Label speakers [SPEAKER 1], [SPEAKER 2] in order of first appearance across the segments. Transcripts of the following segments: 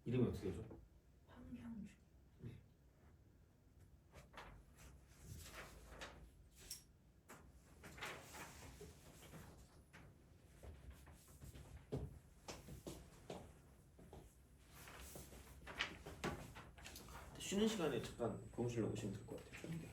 [SPEAKER 1] 이름이 어떻게 되죠?
[SPEAKER 2] 황향주.
[SPEAKER 1] 쉬는 시간에 잠깐 교무실로 오시면 될 것 같아요. 쉬는 게.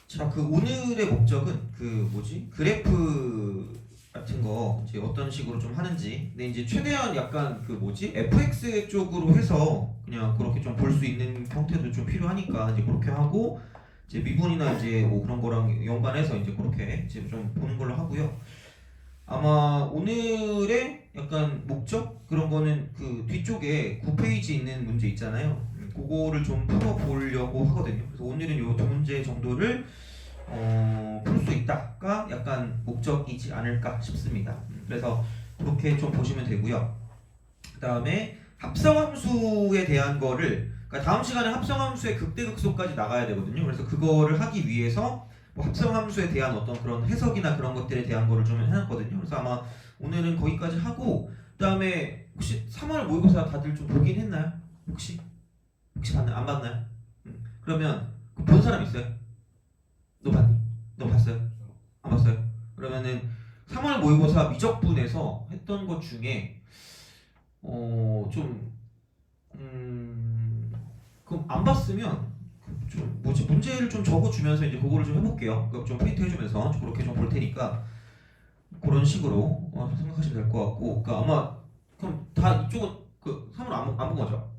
[SPEAKER 1] 자, 그 오늘의 목적은 그 뭐지? 그래프 같은 거 이제 어떤 식으로 좀 하는지. 근데 이제 최대한 약간 그 뭐지? fx 쪽으로 해서 그냥 그렇게 좀 볼 수 있는 형태도 좀 필요하니까 이제 그렇게 하고 이제 미분이나 이제 뭐 그런 거랑 연관해서 이제 그렇게 이제 좀 보는 걸로 하고요. 아마 오늘의 약간 목적 그런 거는 그 뒤쪽에 9페이지 있는 문제 있잖아요. 그거를 좀 풀어보려고 하거든요. 그래서 오늘은 요 두 문제 정도를 풀 수 있다가 약간 목적이지 않을까 싶습니다. 그래서 그렇게 좀 보시면 되고요. 그 다음에 합성함수에 대한 거를 그러니까 다음 시간에 합성함수의 극대극소까지 나가야 되거든요. 그래서 그거를 하기 위해서 뭐 합성함수에 대한 어떤 그런 해석이나 그런 것들에 대한 거를 좀 해놨거든요. 그래서 아마 오늘은 거기까지 하고 그 다음에 혹시 3월 모의고사 다들 좀 보긴 했나요? 혹시 봤나요? 안 봤나요? 그러면 본 사람 있어요? 너 봤니? 너 봤어요? 안 봤어요? 그러면은 3월 모의고사 미적분에서 했던 것 중에 좀 그럼 안 봤으면 좀 뭐지 문제를 좀 적어주면서 이제 그거를 좀 해볼게요. 그러니까 좀 프린트 해주면서 그렇게 좀 볼 테니까 그런 식으로 생각하시면 될 것 같고, 그러니까 아마 그럼 다 이쪽은 그 3월 안 본 거죠?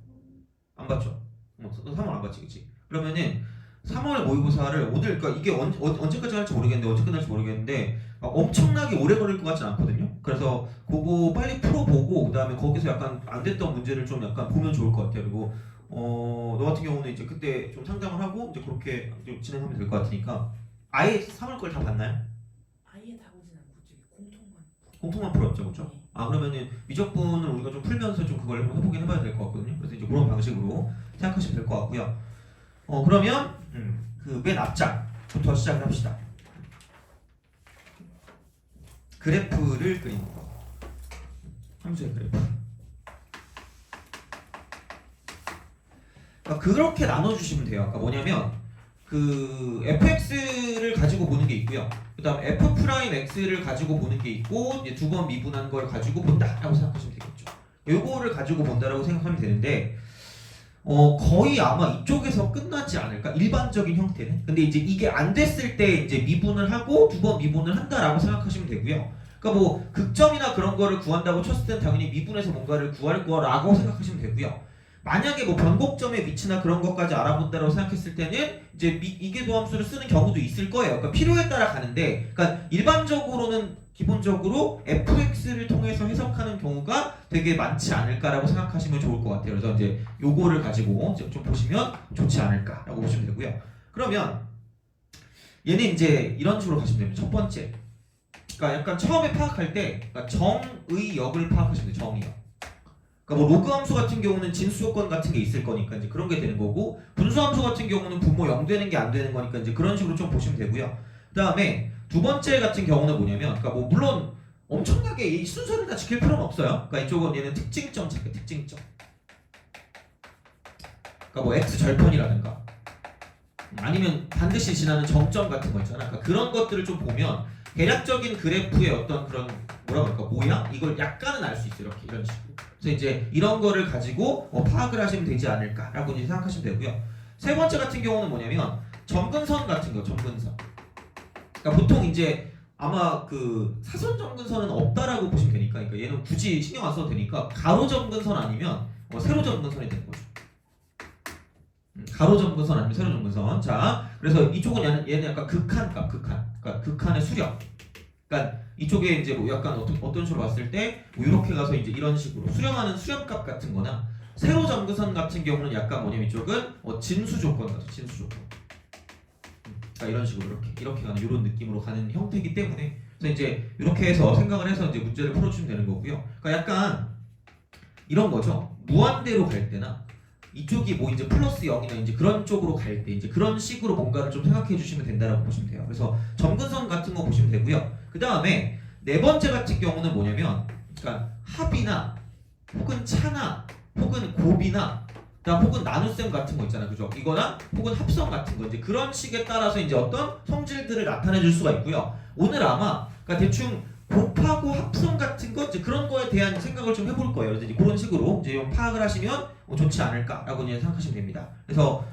[SPEAKER 1] 안 봤죠? 3월 안 봤지, 그치? 그러면은 3월 모의고사를 오늘 그러니까 이게 언제까지 할지 모르겠는데 언제 끝날지 모르겠는데 엄청나게 오래 걸릴 것 같진 않거든요. 그래서 그거 빨리 풀어보고 그 다음에 거기서 약간 안 됐던 문제를 좀 약간 보면 좋을 것 같아요. 그리고 너 같은 경우는 이제 그때 좀 상담을 하고 이제 그렇게 좀 진행하면 될 것 같으니까 아예 3월 걸 다 봤나요?
[SPEAKER 2] 아예 다 보진 않고 저기 공통만.
[SPEAKER 1] 공통만 풀었죠, 그렇죠?
[SPEAKER 2] 네.
[SPEAKER 1] 아 그러면은 미적분을 우리가 좀 풀면서 좀 그걸 한번 해보긴 해봐야 될 것 같거든요. 그래서 이제 그런 방식으로 생각하시면 될 것 같고요. 그러면 그 맨 앞장부터 시작을 합시다. 그래프를 그리는 거. 함수의 그래프. 그러니까 그렇게 나눠주시면 돼요. 아까 뭐냐면 그 fx를 가지고 보는 게 있고요. 그다음 f'x를 가지고 보는 게 있고 이제 두 번 미분한 걸 가지고 본다라고 생각하시면 되겠죠. 요거를 가지고 본다라고 생각하면 되는데 거의 아마 이쪽에서 끝나지 않을까? 일반적인 형태는. 근데 이제 이게 안 됐을 때 이제 미분을 하고 두 번 미분을 한다라고 생각하시면 되고요. 그러니까 뭐 극점이나 그런 거를 구한다고 쳤을 때는 당연히 미분해서 뭔가를 구할 거라고 생각하시면 되고요. 만약에 뭐 변곡점의 위치나 그런 것까지 알아본다고 생각했을 때는 이제 이계도함수를 쓰는 경우도 있을 거예요. 그러니까 필요에 따라 가는데, 그러니까 일반적으로는 기본적으로 fx를 통해서 해석하는 경우가 되게 많지 않을까라고 생각하시면 좋을 것 같아요. 그래서 이제 요거를 가지고 좀 보시면 좋지 않을까라고 보시면 되고요. 그러면 얘는 이제 이런 식으로 가시면 됩니다. 첫 번째, 그러니까 약간 처음에 파악할 때 그러니까 정의 역을 파악하시면 돼요. 정의 역. 그러니까 뭐 로그 함수 같은 경우는 진수 요건 같은 게 있을 거니까 이제 그런 게 되는 거고, 분수 함수 같은 경우는 분모 0 되는 게 안 되는 거니까 이제 그런 식으로 좀 보시면 되고요. 그다음에 두 번째 같은 경우는 뭐냐면, 그러니까 뭐 물론 엄청나게 이 순서를 다 지킬 필요는 없어요. 그러니까 이쪽은 얘는 특징점 찾기, 특징점. 그러니까 뭐 x 절편이라든가 아니면 반드시 지나는 정점 같은 거 있잖아. 그러니까 그런 것들을 좀 보면 대략적인 그래프의 어떤 그런 뭐라 그럴까 모양 이걸 약간은 알 수 있어요. 이렇게 이런 식으로. 그래서 이제 이런 거를 가지고 파악을 하시면 되지 않을까라고 이제 생각하시면 되고요. 세 번째 같은 경우는 뭐냐면 점근선 같은 거, 점근선. 그러니까 보통 이제 아마 그 사선 점근선은 없다라고 보시면 되니까, 그러니까 얘는 굳이 신경 안 써도 되니까 가로 점근선 아니면 세로 점근선이 되는 거죠. 가로 점근선 아니면 세로 점근선. 자, 그래서 이쪽은 얘는 약간 극한값, 그러니까 극한의 수렴. 그러니까 이쪽에 이제 뭐 약간 어떤 식으로 봤을 때 뭐 이렇게 가서 이제 이런 식으로 수렴하는 수렴값 같은 거나, 세로 점근선 같은 경우는 약간 뭐냐면 이쪽은 진수 조건 같아, 진수 조건. 그러니까 이런 식으로 이렇게 가는 이런 느낌으로 가는 형태이기 때문에, 그래서 이제 이렇게 해서 생각을 해서 이제 문제를 풀어주면 되는 거고요. 그러니까 약간 이런 거죠. 무한대로 갈 때나 이쪽이 뭐 이제 플러스 0이나 이제 그런 쪽으로 갈 때 이제 그런 식으로 뭔가를 좀 생각해 주시면 된다라고 보시면 돼요. 그래서 점근선 같은 거 보시면 되고요. 그 다음에 네 번째 같은 경우는 뭐냐면, 그러니까 합이나 혹은 차나 혹은 곱이나 그다음 혹은 나눗셈 같은 거 있잖아요, 그죠? 이거나 혹은 합성 같은 거, 이제 그런 식에 따라서 이제 어떤 성질들을 나타내 줄 수가 있고요. 오늘 아마 그러니까 대충 곱하고 합성 같은 거, 이제 그런 거에 대한 생각을 좀 해볼 거예요. 그래서 이제 그런 식으로 이제 좀 파악을 하시면 좋지 않을까라고 이제 생각하시면 됩니다. 그래서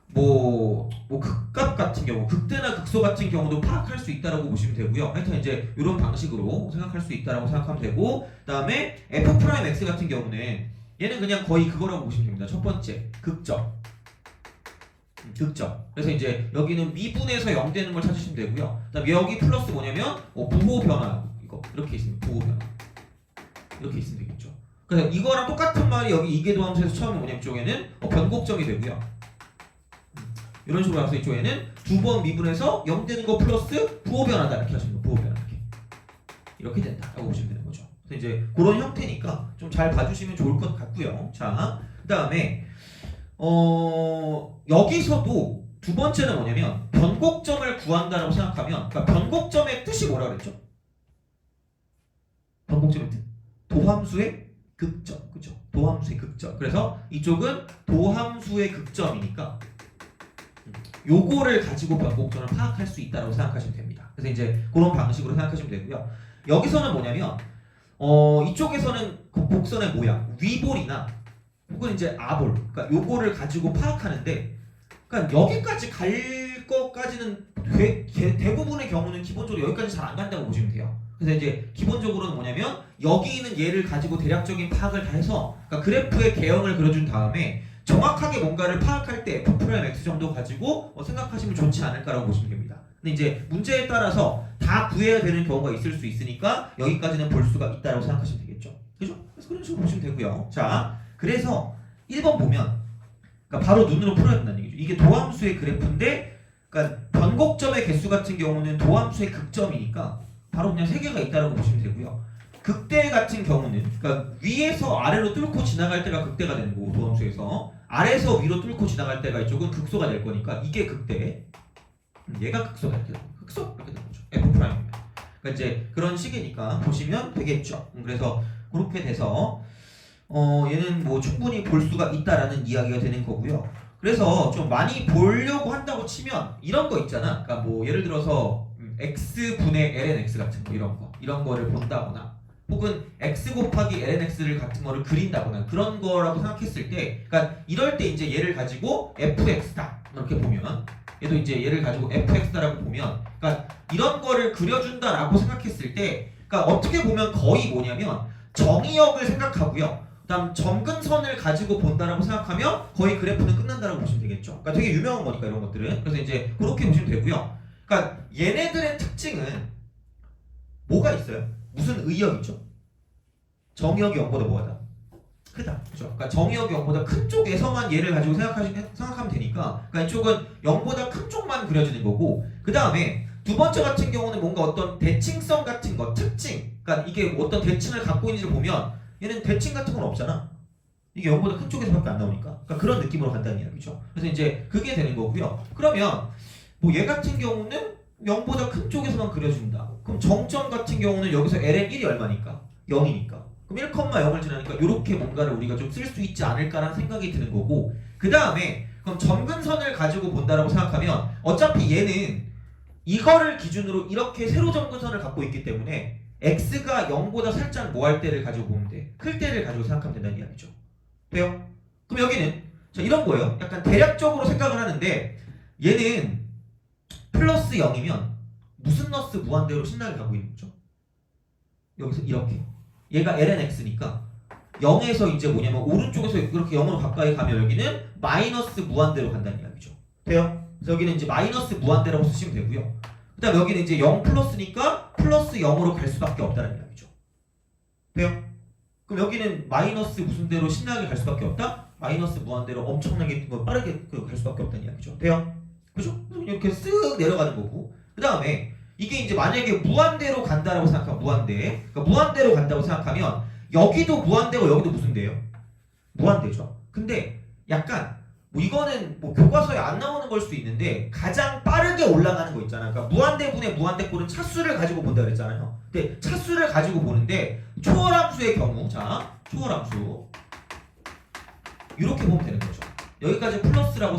[SPEAKER 1] 뭐 극값 같은 경우, 극대나 극소 같은 경우도 파악할 수 있다라고 보시면 되고요. 하여튼 이제 이런 방식으로 생각할 수 있다라고 생각하면 되고, 그다음에 f 프라임 x 같은 경우는 얘는 그냥 거의 그거라고 보시면 됩니다. 첫 번째 극점. 극점. 그래서 이제 여기는 미분에서 0 되는 걸 찾으시면 되고요. 그다음에 여기 플러스 뭐냐면 부호 변화, 이거 이렇게 있습니다. 부호 변화. 이렇게 있으면 되겠죠. 그래서 이거랑 똑같은 말이 여기 이계도함수에서 처음에 뭐냐면 이쪽에는 변곡점이 되고요. 이런 식으로 해서 이쪽에는 두 번 미분해서 0 되는 거 플러스 부호 변화다, 이렇게 하시면 돼요. 부호 변화 이렇게 된다라고 보시면 되는 거죠. 그래서 이제 그런 형태니까 좀 잘 봐주시면 좋을 것 같고요. 자, 그다음에 여기서도 두 번째는 뭐냐면 변곡점을 구한다라고 생각하면, 그러니까 변곡점의 뜻이 뭐라 그랬죠? 변곡점의 뜻, 도함수의 극점, 그죠? 도함수의 극점. 그래서 이쪽은 도함수의 극점이니까 요거를 가지고 변곡점을 파악할 수 있다라고 생각하시면 됩니다. 그래서 이제 그런 방식으로 생각하시면 되고요. 여기서는 뭐냐면 이쪽에서는 그 곡선의 모양, 위볼이나 혹은 이제 아볼, 그러니까 요거를 가지고 파악하는데, 그러니까 여기까지 갈 것까지는 대부분의 경우는 기본적으로 여기까지 잘 안 간다고 보시면 돼요. 그래서 이제 기본적으로는 뭐냐면 여기 있는 얘를 가지고 대략적인 파악을 다 해서, 그러니까 그래프의 개형을 그려준 다음에 정확하게 뭔가를 파악할 때 f 프라임 x 정도 가지고 생각하시면 좋지 않을까라고 보시면 됩니다. 근데 이제 문제에 따라서 다 구해야 되는 경우가 있을 수 있으니까 여기까지는 볼 수가 있다라고 생각하시면 되겠죠. 그죠? 그래서 그런 식으로 보시면 되고요. 자, 그래서 1번 보면, 그러니까 바로 눈으로 풀어야 된다는 얘기죠. 이게 도함수의 그래프인데, 그러니까 변곡점의 개수 같은 경우는 도함수의 극점이니까 바로 그냥 3개가 있다라고 보시면 되고요. 극대 같은 경우는, 그러니까 위에서 아래로 뚫고 지나갈 때가 극대가 되는 거고, 도함수에서 아래에서 위로 뚫고 지나갈 때가 이쪽은 극소가 될 거니까 이게 극대, 얘가 극소가 될 거예요. 극소 이렇게 되는 거죠. f 프라임이면. 그러니까 이제 그런 식이니까 보시면 되겠죠. 그래서 그렇게 돼서 얘는 뭐 충분히 볼 수가 있다라는 이야기가 되는 거고요. 그래서 좀 많이 보려고 한다고 치면 이런 거 있잖아. 그러니까 뭐 예를 들어서 x분의 lnx 같은 거, 이런 거를 본다거나, 혹은 x 곱하기 lnx를 같은 거를 그린다거나 그런 거라고 생각했을 때, 그러니까 이럴 때 이제 얘를 가지고 fx다 이렇게 보면, 얘도 이제 얘를 가지고 fx다라고 보면, 그러니까 이런 거를 그려준다라고 생각했을 때, 그러니까 어떻게 보면 거의 뭐냐면 정의역을 생각하고요. 그다음 점근선을 가지고 본다라고 생각하면 거의 그래프는 끝난다라고 보시면 되겠죠. 그러니까 되게 유명한 거니까 이런 것들은. 그래서 이제 그렇게 보시면 되고요. 그러니까 얘네들의 특징은 뭐가 있어요? 무슨 의역이죠? 정의역이 0보다 뭐하다? 크다. 그죠? 그러니까 정의역이 0보다 큰 쪽에서만 얘를 가지고 생각하면 되니까, 그러니까 이쪽은 0보다 큰 쪽만 그려지는 거고, 그 다음에 두 번째 같은 경우는 뭔가 어떤 대칭성 같은 거, 특징, 그러니까 이게 어떤 대칭을 갖고 있는지를 보면 얘는 대칭 같은 건 없잖아. 이게 0보다 큰 쪽에서밖에 안 나오니까. 그러니까 그런 느낌으로 간다는 이야기죠. 그래서 이제 그게 되는 거고요. 그러면 뭐 얘 같은 경우는 0보다 큰 쪽에서만 그려준다. 그럼 정점 같은 경우는 여기서 ln 1이 얼마니까? 0이니까. 그럼 1,0을 지나니까 이렇게 뭔가를 우리가 좀 쓸 수 있지 않을까라는 생각이 드는 거고, 그 다음에 그럼 점근선을 가지고 본다라고 생각하면 어차피 얘는 이거를 기준으로 이렇게 세로 점근선을 갖고 있기 때문에 x가 0보다 살짝 뭐 할 때를 가지고 보면 돼. 클 때를 가지고 생각하면 된다는 이야기죠. 돼요? 그럼 여기는 자, 이런 거예요. 약간 대략적으로 생각을 하는데 얘는 플러스 0이면 무슨 너스 무한대로 신나게 가고 있는 거죠? 여기서 이렇게 얘가 lnx니까 0에서 이제 뭐냐면 오른쪽에서 이렇게 0으로 가까이 가면 여기는 마이너스 무한대로 간다는 이야기죠. 돼요? 그래서 여기는 이제 마이너스 무한대라고 쓰시면 되고요. 그 다음 여기는 이제 0 플러스니까 플러스 0으로 갈 수밖에 없다는 이야기죠. 돼요? 그럼 여기는 마이너스 무슨 대로 신나게 갈 수밖에 없다? 마이너스 무한대로 엄청나게 빠르게 갈 수밖에 없다는 이야기죠. 돼요? 그죠? 이렇게 쓱 내려가는 거고 그 다음에 이게 이제 만약에 무한대로 간다라고 생각하면 무한대 그러니까 무한대로 간다고 생각하면 여기도 무한대고 여기도 무슨 대요? 무한대죠. 근데 약간 뭐 이거는 뭐 교과서에 안 나오는 걸 수도 있는데 가장 빠르게 올라가는 거 있잖아. 그러니까 무한대분의 무한대꼴은 차수를 가지고 본다 그랬잖아요. 근데 차수를 가지고 보는데 초월함수의 경우 자 초월함수 이렇게 보면 되는 거죠. 여기까지 플러스라고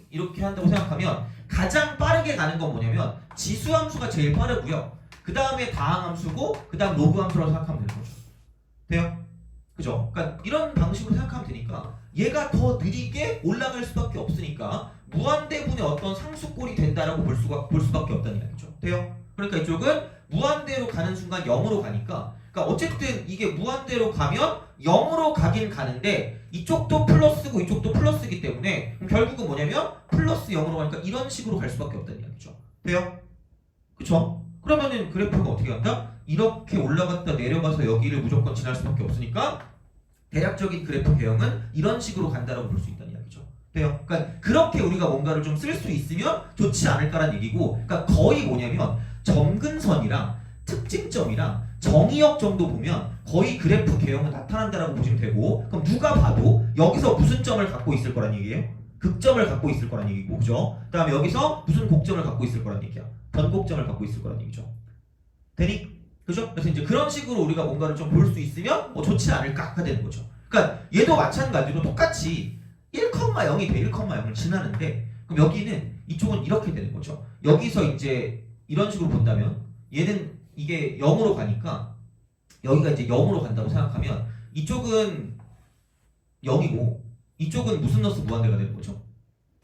[SPEAKER 1] 이렇게 한다고 생각하면 가장 빠르게 가는 건 뭐냐면 지수함수가 제일 빠르고요. 그 다음에 다항함수고 그 다음 로그함수라고 생각하면 되는 거죠. 돼요? 그죠? 그러니까 이런 방식으로 생각하면 되니까 얘가 더 느리게 올라갈 수밖에 없으니까 무한대분의 어떤 상수꼴이 된다라고 볼 수밖에 없다는 이야기죠. 돼요? 그러니까 이쪽은 무한대로 가는 순간 0으로 가니까 그러니까 어쨌든 이게 무한대로 가면 0으로 가긴 가는데 이쪽도 플러스고 이쪽도 플러스이기 때문에 그럼 결국은 뭐냐면 플러스 0으로 가니까 이런 식으로 갈 수밖에 없다는 이야기죠. 돼요? 그쵸? 그러면은 그래프가 어떻게 간다? 이렇게 올라갔다 내려가서 여기를 무조건 지날 수밖에 없으니까 대략적인 그래프 개형은 이런 식으로 간다라고 볼 수 있다는 이야기죠. 돼요? 그러니까 그렇게 우리가 뭔가를 좀 쓸 수 있으면 좋지 않을까라는 얘기고 그러니까 거의 뭐냐면 점근선이랑 특징점이랑 정의역 정도 보면 거의 그래프 개형은 나타난다라고 보시면 되고 그럼 누가 봐도 여기서 무슨 점을 갖고 있을 거란 얘기예요? 극점을 갖고 있을 거란 얘기고 그죠? 그 다음에 여기서 무슨 곡점을 갖고 있을 거란 얘기야? 변곡점을 갖고 있을 거란 얘기죠. 되니? 그죠? 그래서 이제 그런 식으로 우리가 뭔가를 좀 볼 수 있으면 좋지 않을까가 되는 거죠. 그러니까 얘도 마찬가지로 똑같이 1,0이 돼 1,0을 지나는데 그럼 여기는 이쪽은 이렇게 되는 거죠. 여기서 이제 이런 식으로 본다면 얘는 이게 0으로 가니까 여기가 이제 0으로 간다고 생각하면 이쪽은 0이고 이쪽은 무슨 너스 무한대가 되는 거죠?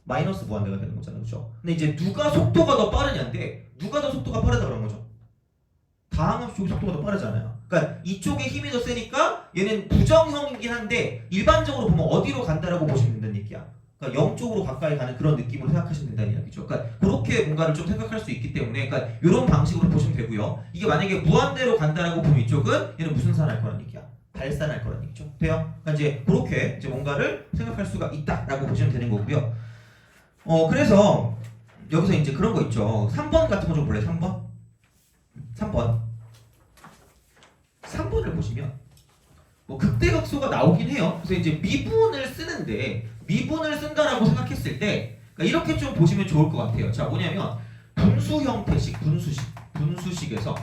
[SPEAKER 1] 마이너스 무한대가 되는 거잖아요. 그죠? 근데 이제 누가 속도가 더 빠르냐인데 누가 더 속도가 빠르다 그런 거죠? 다항함수 쪽이 속도가 더 빠르잖아요. 그러니까 이쪽에 힘이 더 세니까 얘는 부정형이긴 한데 일반적으로 보면 어디로 간다라고 보시면 된다는 얘기야. 그러니까 0 쪽으로 가까이 가는 그런 느낌으로 생각하시면 된다는 이야기죠. 그러니까 그렇게 뭔가를 좀 생각할 수 있기 때문에 그러니까 이런 방식으로 보시면 되고요. 이게 만약에 무한대로 간다라고 보면 이쪽은 얘는 무슨 산할 거란 얘기야? 발산할 거란 얘기죠. 돼요? 그러니까 이제 그렇게 이제 뭔가를 생각할 수가 있다라고 보시면 되는 거고요. 그래서 여기서 이제 그런 거 있죠. 3번 같은 거 좀 볼래? 3번 3번을 보시면 뭐 극대각소가 나오긴 해요. 그래서 이제 미분을 쓰는데 미분을 쓴다라고 생각했을 때 그러니까 이렇게 좀 보시면 좋을 것 같아요. 자 뭐냐면 분수 형태식 분수식에서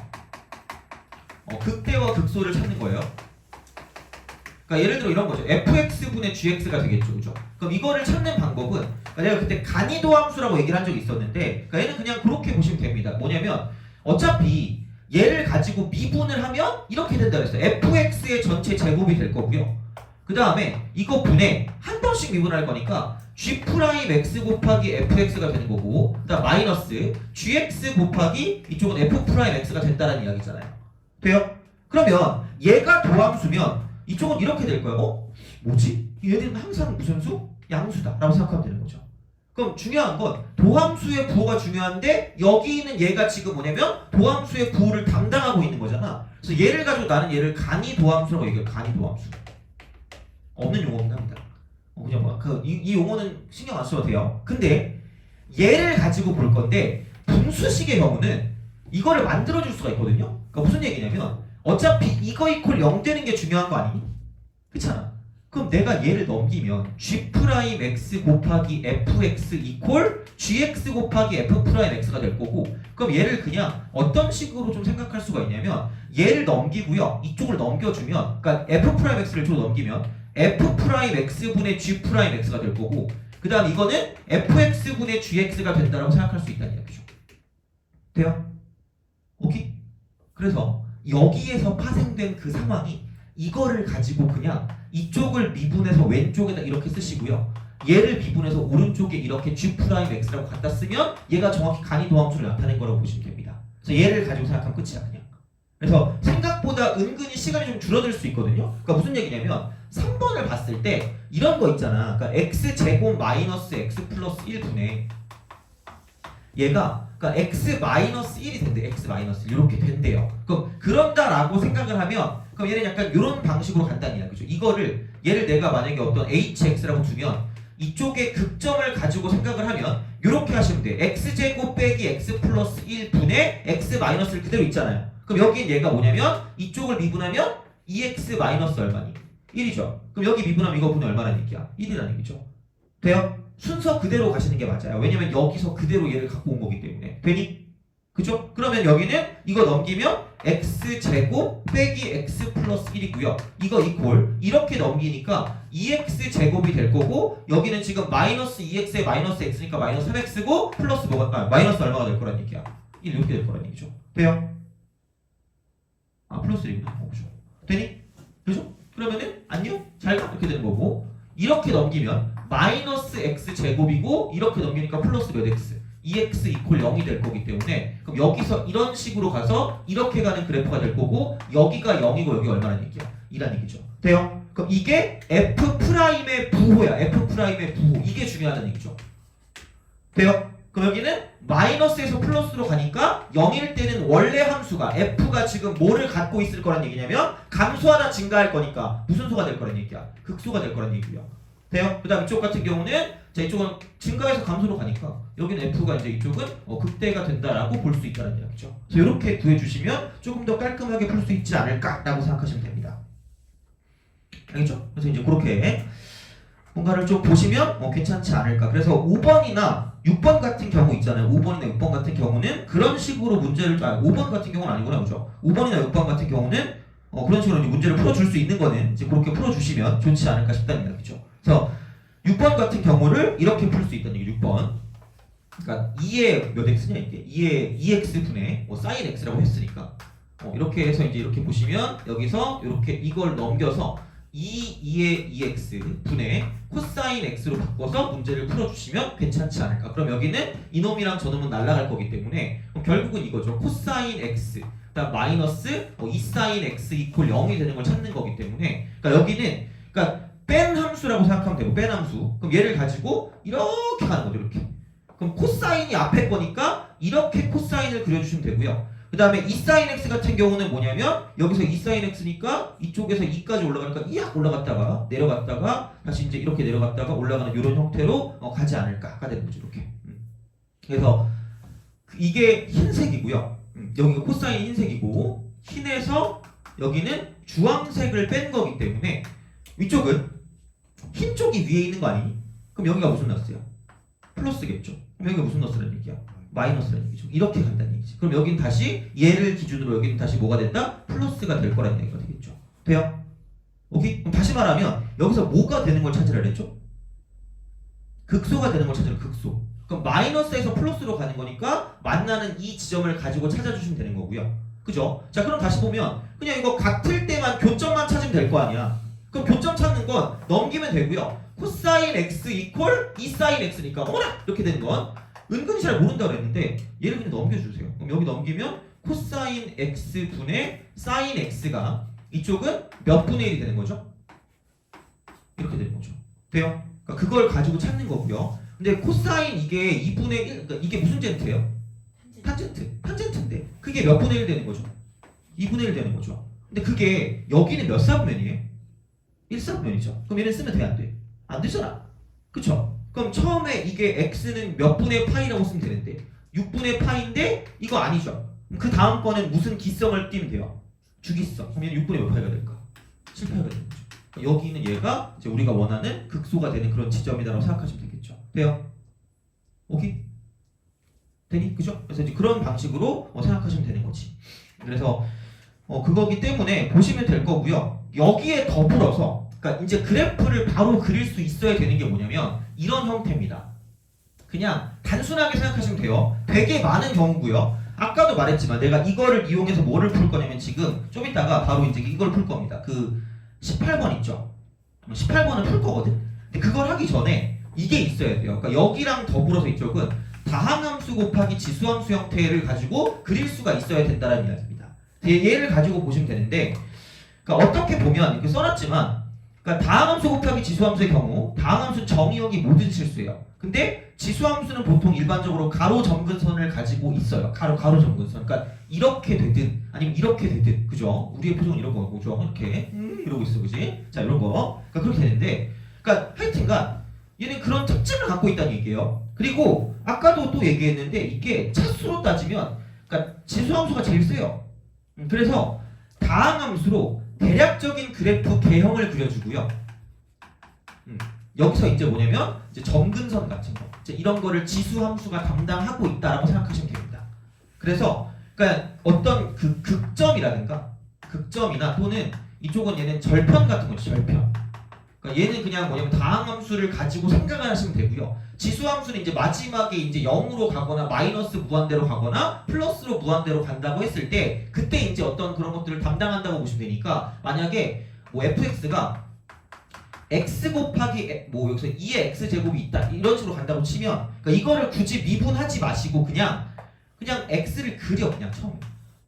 [SPEAKER 1] 극대와 극소를 찾는 거예요. 그러니까 예를 들어 이런 거죠. fx분의 gx가 되겠죠. 그죠? 그럼 이거를 찾는 방법은 그러니까 내가 그때 간이도함수라고 얘기를 한 적이 있었는데 그러니까 얘는 그냥 그렇게 보시면 됩니다. 뭐냐면 어차피 얘를 가지고 미분을 하면 이렇게 된다 그랬어요. fx의 전체 제곱이 될 거고요. 그 다음에 이거 분에 한 번씩 미분할 거니까 g'(x) 곱하기 fx가 되는 거고 그 다음 마이너스 gx 곱하기 이쪽은 f'x가 된다는 이야기잖아요. 돼요? 그러면 얘가 도함수면 이쪽은 이렇게 될 거예요. 뭐지? 얘들은 항상 무슨 수? 양수다 라고 생각하면 되는 거죠. 그럼 중요한 건 도함수의 부호가 중요한데 여기 있는 얘가 지금 뭐냐면 도함수의 부호를 담당하고 있는 거잖아. 그래서 얘를 가지고 나는 얘를 간이도함수라고 얘기해요. 간이도함수. 없는 용어긴 합니다. 그냥 뭐 이 용어는 신경 안 써도 돼요. 근데 얘를 가지고 볼 건데 분수식의 경우는 이거를 만들어줄 수가 있거든요. 그러니까 무슨 얘기냐면 어차피 이거 이퀄 0 되는 게 중요한 거 아니니? 그렇잖아. 그럼 내가 얘를 넘기면 g'(x) 곱하기 fx 이퀄 gx 곱하기 f'x가 될 거고 그럼 얘를 그냥 어떤 식으로 좀 생각할 수가 있냐면 얘를 넘기고요. 이쪽을 넘겨주면 그러니까 f'x를 좀 넘기면 f'x분의 g'x가 될 거고 그 다음 이거는 fx분의 gx가 된다라고 생각할 수 있다는 이야기죠. 돼요? 오케이? 그래서 여기에서 파생된 그 상황이 이거를 가지고 그냥 이쪽을 미분해서 왼쪽에다 이렇게 쓰시고요. 얘를 미분해서 오른쪽에 이렇게 G 프라임 X라고 갖다 쓰면 얘가 정확히 간이도함수를 나타낸 거라고 보시면 됩니다. 그래서 얘를 가지고 생각하면 끝이야 그냥. 그래서 생각보다 은근히 시간이 좀 줄어들 수 있거든요. 그러니까 무슨 얘기냐면 3번을 봤을 때 이런 거 있잖아. 그러니까 x제곱 마이너스 x 플러스 1분의 얘가 그러니까 x 마이너스 1이 된대. x 마이너스 1 이렇게 된대요. 그럼 그런다라고 생각을 하면 그럼 얘는 약간 이런 방식으로 간단해요. 그죠? 이거를 얘를 내가 만약에 어떤 hx라고 두면 이쪽에 극점을 가지고 생각을 하면 이렇게 하시면 돼. x제곱 빼기 x 플러스 1분의 x 마이너스 1 그대로 있잖아요. 그럼 여긴 얘가 뭐냐면 이쪽을 미분하면 2x 마이너스 얼마니? 1이죠. 그럼 여기 미분하면 이거 분의 얼마라는 얘기야? 1이라는 얘기죠. 돼요? 순서 그대로 가시는 게 맞아요. 왜냐면 여기서 그대로 얘를 갖고 온 거기 때문에. 되니? 그죠? 그러면 여기는 이거 넘기면 x제곱 빼기 x 플러스 1이고요. 이거 이퀄 이렇게 넘기니까 2x제곱이 될 거고 여기는 지금 마이너스 2x에 마이너스 x니까 마이너스 3x고 플러스 뭐가 마이너스 얼마가 될 거란 얘기야? 1 이렇게 될 거란 얘기죠. 돼요? 아 플러스 1이구나. 그죠? 되니? 그죠? 그러면은 안녕? 잘 가? 이렇게 되는 거고 이렇게 넘기면 마이너스 x제곱이고 이렇게 넘기니까 플러스 몇 x 2x 이퀄 0이 될 거기 때문에 그럼 여기서 이런 식으로 가서 이렇게 가는 그래프가 될 거고 여기가 0이고 여기 얼마란 얘기야? 2란 얘기죠. 돼요? 그럼 이게 F'의 부호야. F'의 부호. 이게 중요하다는 얘기죠. 돼요? 그럼 여기는 마이너스에서 플러스로 가니까 0일 때는 원래 함수가 F가 지금 뭐를 갖고 있을 거란 얘기냐면 감소하다 증가할 거니까 무슨 소가 될 거란 얘기야? 극소가 될 거란 얘기고요. 돼요? 그 다음 이쪽 같은 경우는 자 이쪽은 증가해서 감소로 가니까 여기는 F가 이제 이쪽은 극대가 된다라고 볼 수 있다는 이야기죠. 그래서 이렇게 구해주시면 조금 더 깔끔하게 풀 수 있지 않을까라고 생각하시면 됩니다. 알겠죠? 그래서 이제 그렇게 뭔가를 좀 보시면 괜찮지 않을까. 그래서 5번이나 6번 같은 경우 있잖아요. 5번이나 6번 같은 경우는 그런 식으로 문제를 5번 같은 경우는 아니구나, 그죠? 5번이나 6번 같은 경우는 그런 식으로 이제 문제를 풀어줄 수 있는 거는 이제 그렇게 풀어주시면 좋지 않을까 싶다는 얘기죠. 그래서 6번 같은 경우를 이렇게 풀 수 있다는 얘기. 6번. 그러니까 2의 몇 x냐 이게? 2의 2x분의 sin x라고 했으니까 이렇게 해서 이제 이렇게 보시면 여기서 이렇게 이걸 넘겨서 2의 2x 분의 코사인 x로 바꿔서 문제를 풀어주시면 괜찮지 않을까. 그럼 여기는 이놈이랑 저놈은 날아갈 거기 때문에 그럼 결국은 이거죠. 코사인 x 그다음 마이너스 2사인 x 이퀄 0이 되는 걸 찾는 거기 때문에 그러니까 여기는 그러니까 뺀 함수라고 생각하면 되고 뺀 함수. 그럼 얘를 가지고 이렇게 가는 거죠. 이렇게. 그럼 코사인이 앞에 거니까 이렇게 코사인을 그려주시면 되고요. 그 다음에 2sin x 같은 경우는 뭐냐면 여기서 2sin x니까 이쪽에서 2까지 올라가니까 이악 올라갔다가 내려갔다가 다시 이제 이렇게 내려갔다가 올라가는 이런 형태로 가지 않을까가 되는 거죠. 이렇게. 그래서 이게 흰색이고요. 여기가 코사인 흰색이고 흰에서 여기는 주황색을 뺀 거기 때문에 위쪽은 흰 쪽이 위에 있는 거 아니니? 그럼 여기가 무슨 나스야? 플러스겠죠. 그럼 여기가 무슨 나스라는 얘기야? 마이너스라는 얘기죠. 이렇게 간다는 얘기지. 그럼 여긴 다시 얘를 기준으로 여기는 다시 뭐가 된다? 플러스가 될 거라는 얘기가 되겠죠. 돼요? 오케이? 그럼 다시 말하면 여기서 뭐가 되는 걸 찾으라 그랬죠? 극소가 되는 걸 찾으라. 극소. 그럼 마이너스에서 플러스로 가는 거니까 만나는 이 지점을 가지고 찾아주시면 되는 거고요. 그죠? 자 그럼 다시 보면 그냥 이거 같을 때만 교점만 찾으면 될 거 아니야. 그럼 교점 찾는 건 넘기면 되고요. 코사인 x 이퀄 2사인 x니까 어머나! 이렇게 되는 건 은근히 잘 모른다고 그랬는데 얘를 그냥 넘겨주세요. 그럼 여기 넘기면 코사인 x 분의 사인 x가 이쪽은 몇 분의 1이 되는 거죠? 이렇게 되는 거죠. 돼요? 그러니까 그걸 가지고 찾는 거고요. 근데 코사인 이게 2분의 1, 그러니까 이게 무슨 젠트예요? 탄젠트. 탄젠트인데 그게 몇 분의 1 되는 거죠? 2분의 1 되는 거죠. 근데 그게 여기는 몇 사분면이에요? 1사분면이죠. 그럼 얘는 쓰면 돼, 안 돼? 안 되잖아. 그쵸? 그럼 처음에 이게 x는 몇 분의 파이라고 쓰면 되는데 6분의 파인데 이거 아니죠. 그 다음 거는 무슨 기성을 띄면 돼요? 주기성. 그럼 얘는 6분의 몇 파이가 될까? 7파이가 되는 거죠. 그러니까 여기는 얘가 이제 우리가 원하는 극소가 되는 그런 지점이라고 생각하시면 되겠죠. 돼요? 오케이? 되니? 그죠? 그래서 이제 그런 방식으로 생각하시면 되는 거지. 그래서 그거기 때문에 보시면 될 거고요. 여기에 더불어서 그러니까 이제 그래프를 바로 그릴 수 있어야 되는 게 뭐냐면 이런 형태입니다. 그냥 단순하게 생각하시면 돼요. 되게 많은 경우고요. 아까도 말했지만 내가 이거를 이용해서 뭐를 풀 거냐면 지금 좀 이따가 바로 이제 이걸 풀 겁니다. 그 18번 있죠? 18번을 풀 거거든. 근데 그걸 하기 전에 이게 있어야 돼요. 그러니까 여기랑 더불어서 이쪽은 다항함수 곱하기 지수함수 형태를 가지고 그릴 수가 있어야 된다는 이야기입니다. 얘를 가지고 보시면 되는데, 그러니까 어떻게 보면 이렇게 써놨지만, 그러니까 다항함수 곱하기 지수함수의 경우 다항함수 정의역이 모든 실수예요. 근데 지수함수는 보통 일반적으로 가로 점근선을 가지고 있어요. 가로 점근선. 그러니까 이렇게 되든 아니면 이렇게 되든, 그죠? 우리의 표정은 이런 거고, 그죠? 이렇게 이러고 있어, 그지? 자, 이런 거. 그러니까 그렇게 되는데, 그러니까 하여튼간 얘는 그런 특징을 갖고 있다는 얘기예요. 그리고 아까도 또 얘기했는데 이게 차수로 따지면, 그러니까 지수함수가 제일 세요. 그래서 다항함수로 대략적인 그래프 개형을 그려주고요. 여기서 이제 뭐냐면 이제 점근선 같은 거, 이제 이런 거를 지수함수가 담당하고 있다라고 생각하시면 됩니다. 그래서 그러니까 어떤 그 극점이나 또는 이쪽은 얘는 절편 같은 거죠. 절편. 그러니까 얘는 그냥 뭐냐면 다항함수를 가지고 생각을 하시면 되고요. 지수함수는 이제 마지막에 이제 0으로 가거나 마이너스 무한대로 가거나 플러스로 무한대로 간다고 했을 때 그때 이제 어떤 그런 것들을 담당한다고 보시면 되니까, 만약에 뭐 fx가 x 곱하기 뭐 여기서 2의 x 제곱이 있다 이런 식으로 간다고 치면, 그러니까 이거를 굳이 미분하지 마시고 그냥 x를 그려. 그냥 처음에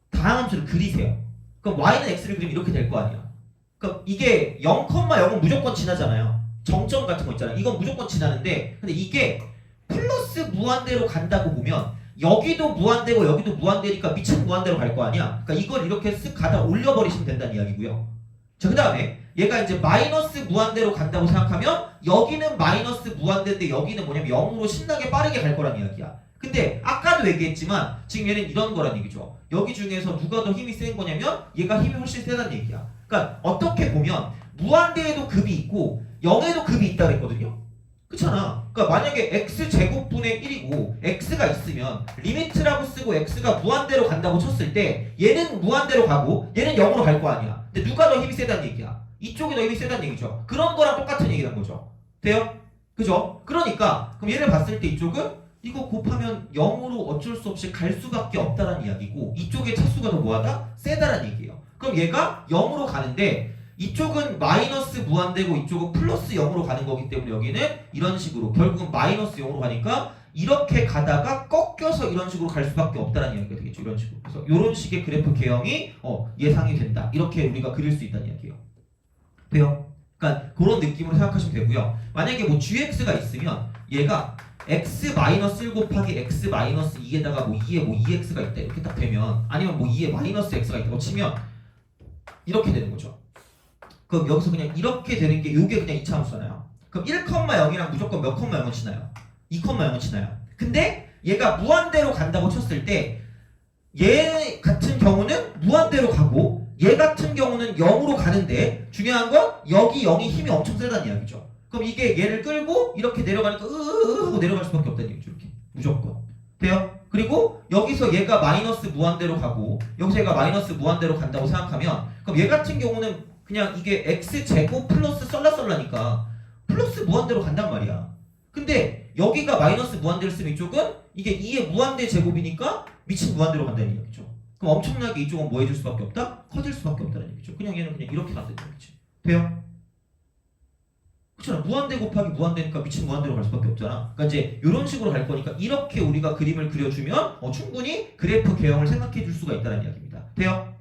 [SPEAKER 1] 다항함수를 그리세요. 그럼 y는 x를 그리면 이렇게 될 거 아니야. 그러니까 이게 0,0은 무조건 지나잖아요. 정점 같은 거 있잖아요. 이건 무조건 지나는데, 근데 이게 플러스 무한대로 간다고 보면 여기도 무한대고 여기도 무한대니까 미친 무한대로 갈 거 아니야. 그러니까 이걸 이렇게 쓱 가다 올려버리시면 된다는 이야기고요. 자, 그 다음에 얘가 이제 마이너스 무한대로 간다고 생각하면 여기는 마이너스 무한대인데 여기는 뭐냐면 0으로 신나게 빠르게 갈 거란 이야기야. 근데 아까도 얘기했지만 지금 얘는 이런 거란 얘기죠. 여기 중에서 누가 더 힘이 센 거냐면 얘가 힘이 훨씬 세다는 얘기야. 그러니까 어떻게 보면 무한대에도 급이 있고 0에도 급이 있다 그랬거든요. 그렇잖아. 그러니까 만약에 x제곱분의 1이고 x가 있으면 리미트라고 쓰고 x가 무한대로 간다고 쳤을 때 얘는 무한대로 가고 얘는 0으로 갈 거 아니야. 근데 누가 더 힘이 세다는 얘기야? 이쪽이 더 힘이 세다는 얘기죠. 그런 거랑 똑같은 얘기란 거죠. 돼요? 그죠? 그러니까 그럼 얘를 봤을 때 이쪽은 이거 곱하면 0으로 어쩔 수 없이 갈 수밖에 없다는 이야기고, 이쪽의 차수가 더 뭐하다? 세다란 얘기예요. 그럼 얘가 0으로 가는데 이쪽은 마이너스 무한대고 이쪽은 플러스 0으로 가는 거기 때문에 여기는 이런 식으로 결국은 마이너스 0으로 가니까 이렇게 가다가 꺾여서 이런 식으로 갈 수밖에 없다는 이야기가 되겠죠. 이런 식으로. 그래서 이런 식의 그래프 개형이 예상이 된다. 이렇게 우리가 그릴 수 있다는 이야기예요. 돼요? 그러니까 그런 느낌으로 생각하시면 되고요. 만약에 뭐 gx가 있으면 얘가 x-1 곱하기 x-2에다가 뭐 2에 뭐 2x가 있다 이렇게 딱 되면, 아니면 뭐 2에 마이너스 x가 있다고 치면 이렇게 되는 거죠. 그럼 여기서 그냥 이렇게 되는 게 요게 그냥 이차함수잖아요. 그럼 1,0이랑 무조건 몇 컴마 0은 치나요? 2,0은 치나요? 근데 얘가 무한대로 간다고 쳤을 때 얘 같은 경우는 무한대로 가고 얘 같은 경우는 0으로 가는데, 중요한 건 여기 0이 힘이 엄청 세다는 이야기죠. 그럼 이게 얘를 끌고 이렇게 내려가니까 하고 내려갈 수밖에 없다는 얘기죠. 이렇게 무조건. 돼요? 그리고 여기서 얘가 마이너스 무한대로 가고 여기서 얘가 마이너스 무한대로 간다고 생각하면, 그럼 얘 같은 경우는 그냥 이게 x제곱 플러스 썰라썰라니까 플러스 무한대로 간단 말이야. 근데 여기가 마이너스 무한대를 쓰면 이쪽은 이게 2의 무한대 제곱이니까 미친 무한대로 간다는 얘기죠. 그럼 엄청나게 이쪽은 뭐 해줄 수밖에 없다? 커질 수밖에 없다는 얘기죠. 그냥 얘는 그냥 이렇게 간다는 얘기지. 돼요? 그렇잖아. 무한대 곱하기 무한대니까 미친 무한대로 갈 수밖에 없잖아. 그러니까 이제 이런 식으로 갈 거니까 이렇게 우리가 그림을 그려주면 충분히 그래프 개형을 생각해 줄 수가 있다는 이야기입니다. 돼요?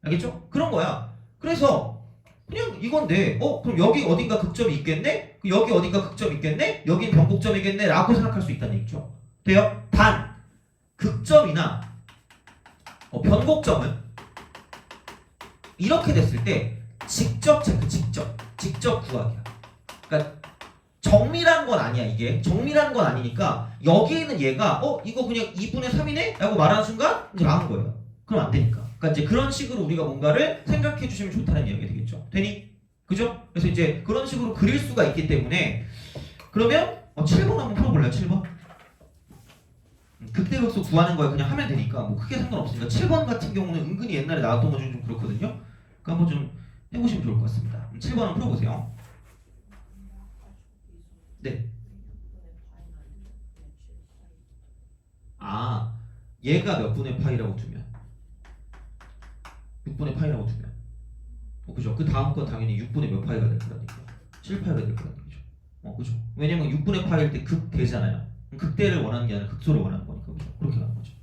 [SPEAKER 1] 알겠죠? 그런 거야. 그래서 그냥 이건데 그럼 여기 어딘가 극점이 있겠네? 여기 어딘가 극점이 있겠네? 여긴 변곡점이겠네? 라고 생각할 수 있다는 얘기죠. 돼요? 단 극점이나 변곡점은 이렇게 됐을 때 직접 체크, 직접 구하기야. 그러니까 정밀한 건 아니야. 이게 정밀한 건 아니니까 여기 있는 얘가 이거 그냥 2분의 3이네? 라고 말하는 순간 이제 망한 거예요. 그럼 안 되니까. 그러니까 이제 그런 식으로 우리가 뭔가를 생각해 주시면 좋다는 이야기가 되겠죠. 되니? 그죠? 그래서 이제 그런 식으로 그릴 수가 있기 때문에, 그러면 7번 한번 풀어볼래요? 7번? 극대극소 구하는 거에 그냥 하면 되니까 뭐 크게 상관없으니까 7번 같은 경우는 은근히 옛날에 나왔던 거 중에 좀 그렇거든요. 그러니까 한번 좀 해보시면 좋을 것 같습니다. 7번 한번 풀어보세요. 네. 얘가 몇 분의 파이라고 두면 6분의 파이라고 두면 그죠? 그 다음 건 당연히 6분의 몇 파이가 될 거라니까 7파이가 될 거라는 얘기죠. 그죠? 왜냐면 6분의 파일 때 극대잖아요. 극대를 원하는 게 아니라 극소를 원하는 거니까, 그죠? 그렇게 가는 거죠.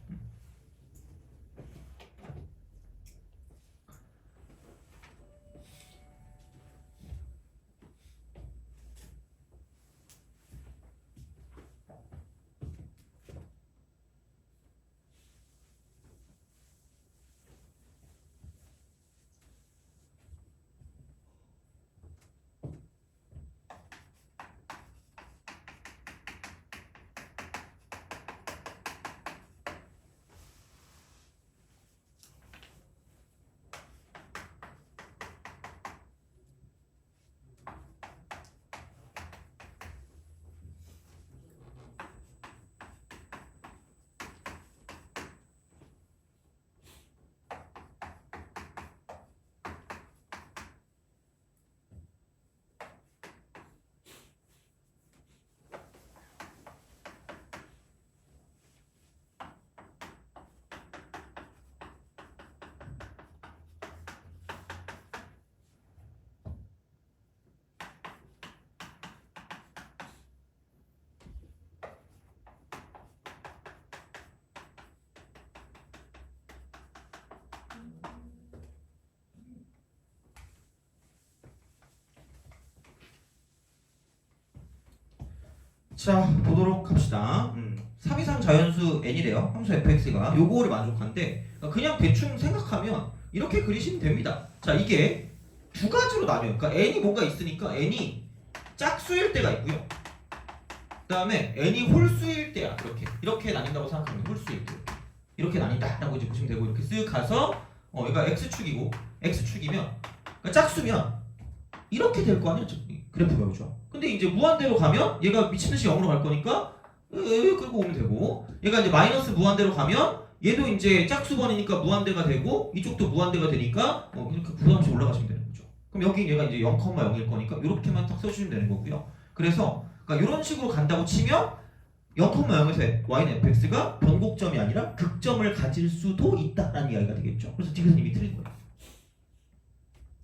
[SPEAKER 1] 자, 보도록 합시다. 3 이상 자연수 n이래요. 함수 fx가 요거를 만족한데 그냥 대충 생각하면 이렇게 그리시면 됩니다. 자, 이게 두 가지로 나뉘어요. 그러니까 n이 뭔가 있으니까 n이 짝수일 때가 있고요. 그 다음에 n이 홀수일 때야. 이렇게 나뉜다고 생각하면 홀수일 때 이렇게 나뉜다라고 이제 보시면 되고, 이렇게 쓱 가서 얘가 x축이고 x축이면 그러니까 짝수면 이렇게 될 거 아니야, 그래프가. 그죠? 근데 이제 무한대로 가면 얘가 미친듯이 0으로 갈 거니까 끌고 오면 되고, 얘가 이제 마이너스 무한대로 가면 얘도 이제 짝수번이니까 무한대가 되고, 이쪽도 무한대가 되니까 이렇게 부담없이 올라가시면 되는 거죠. 그럼 여기 얘가 이제 0,0일 거니까 이렇게만 딱 써주시면 되는 거고요. 그래서 그러니까 이런 식으로 간다고 치면 0,0에서 y는 fx가 변곡점이 아니라 극점을 가질 수도 있다라는 이야기가 되겠죠. 그래서 디귿은 이미 틀린 거예요.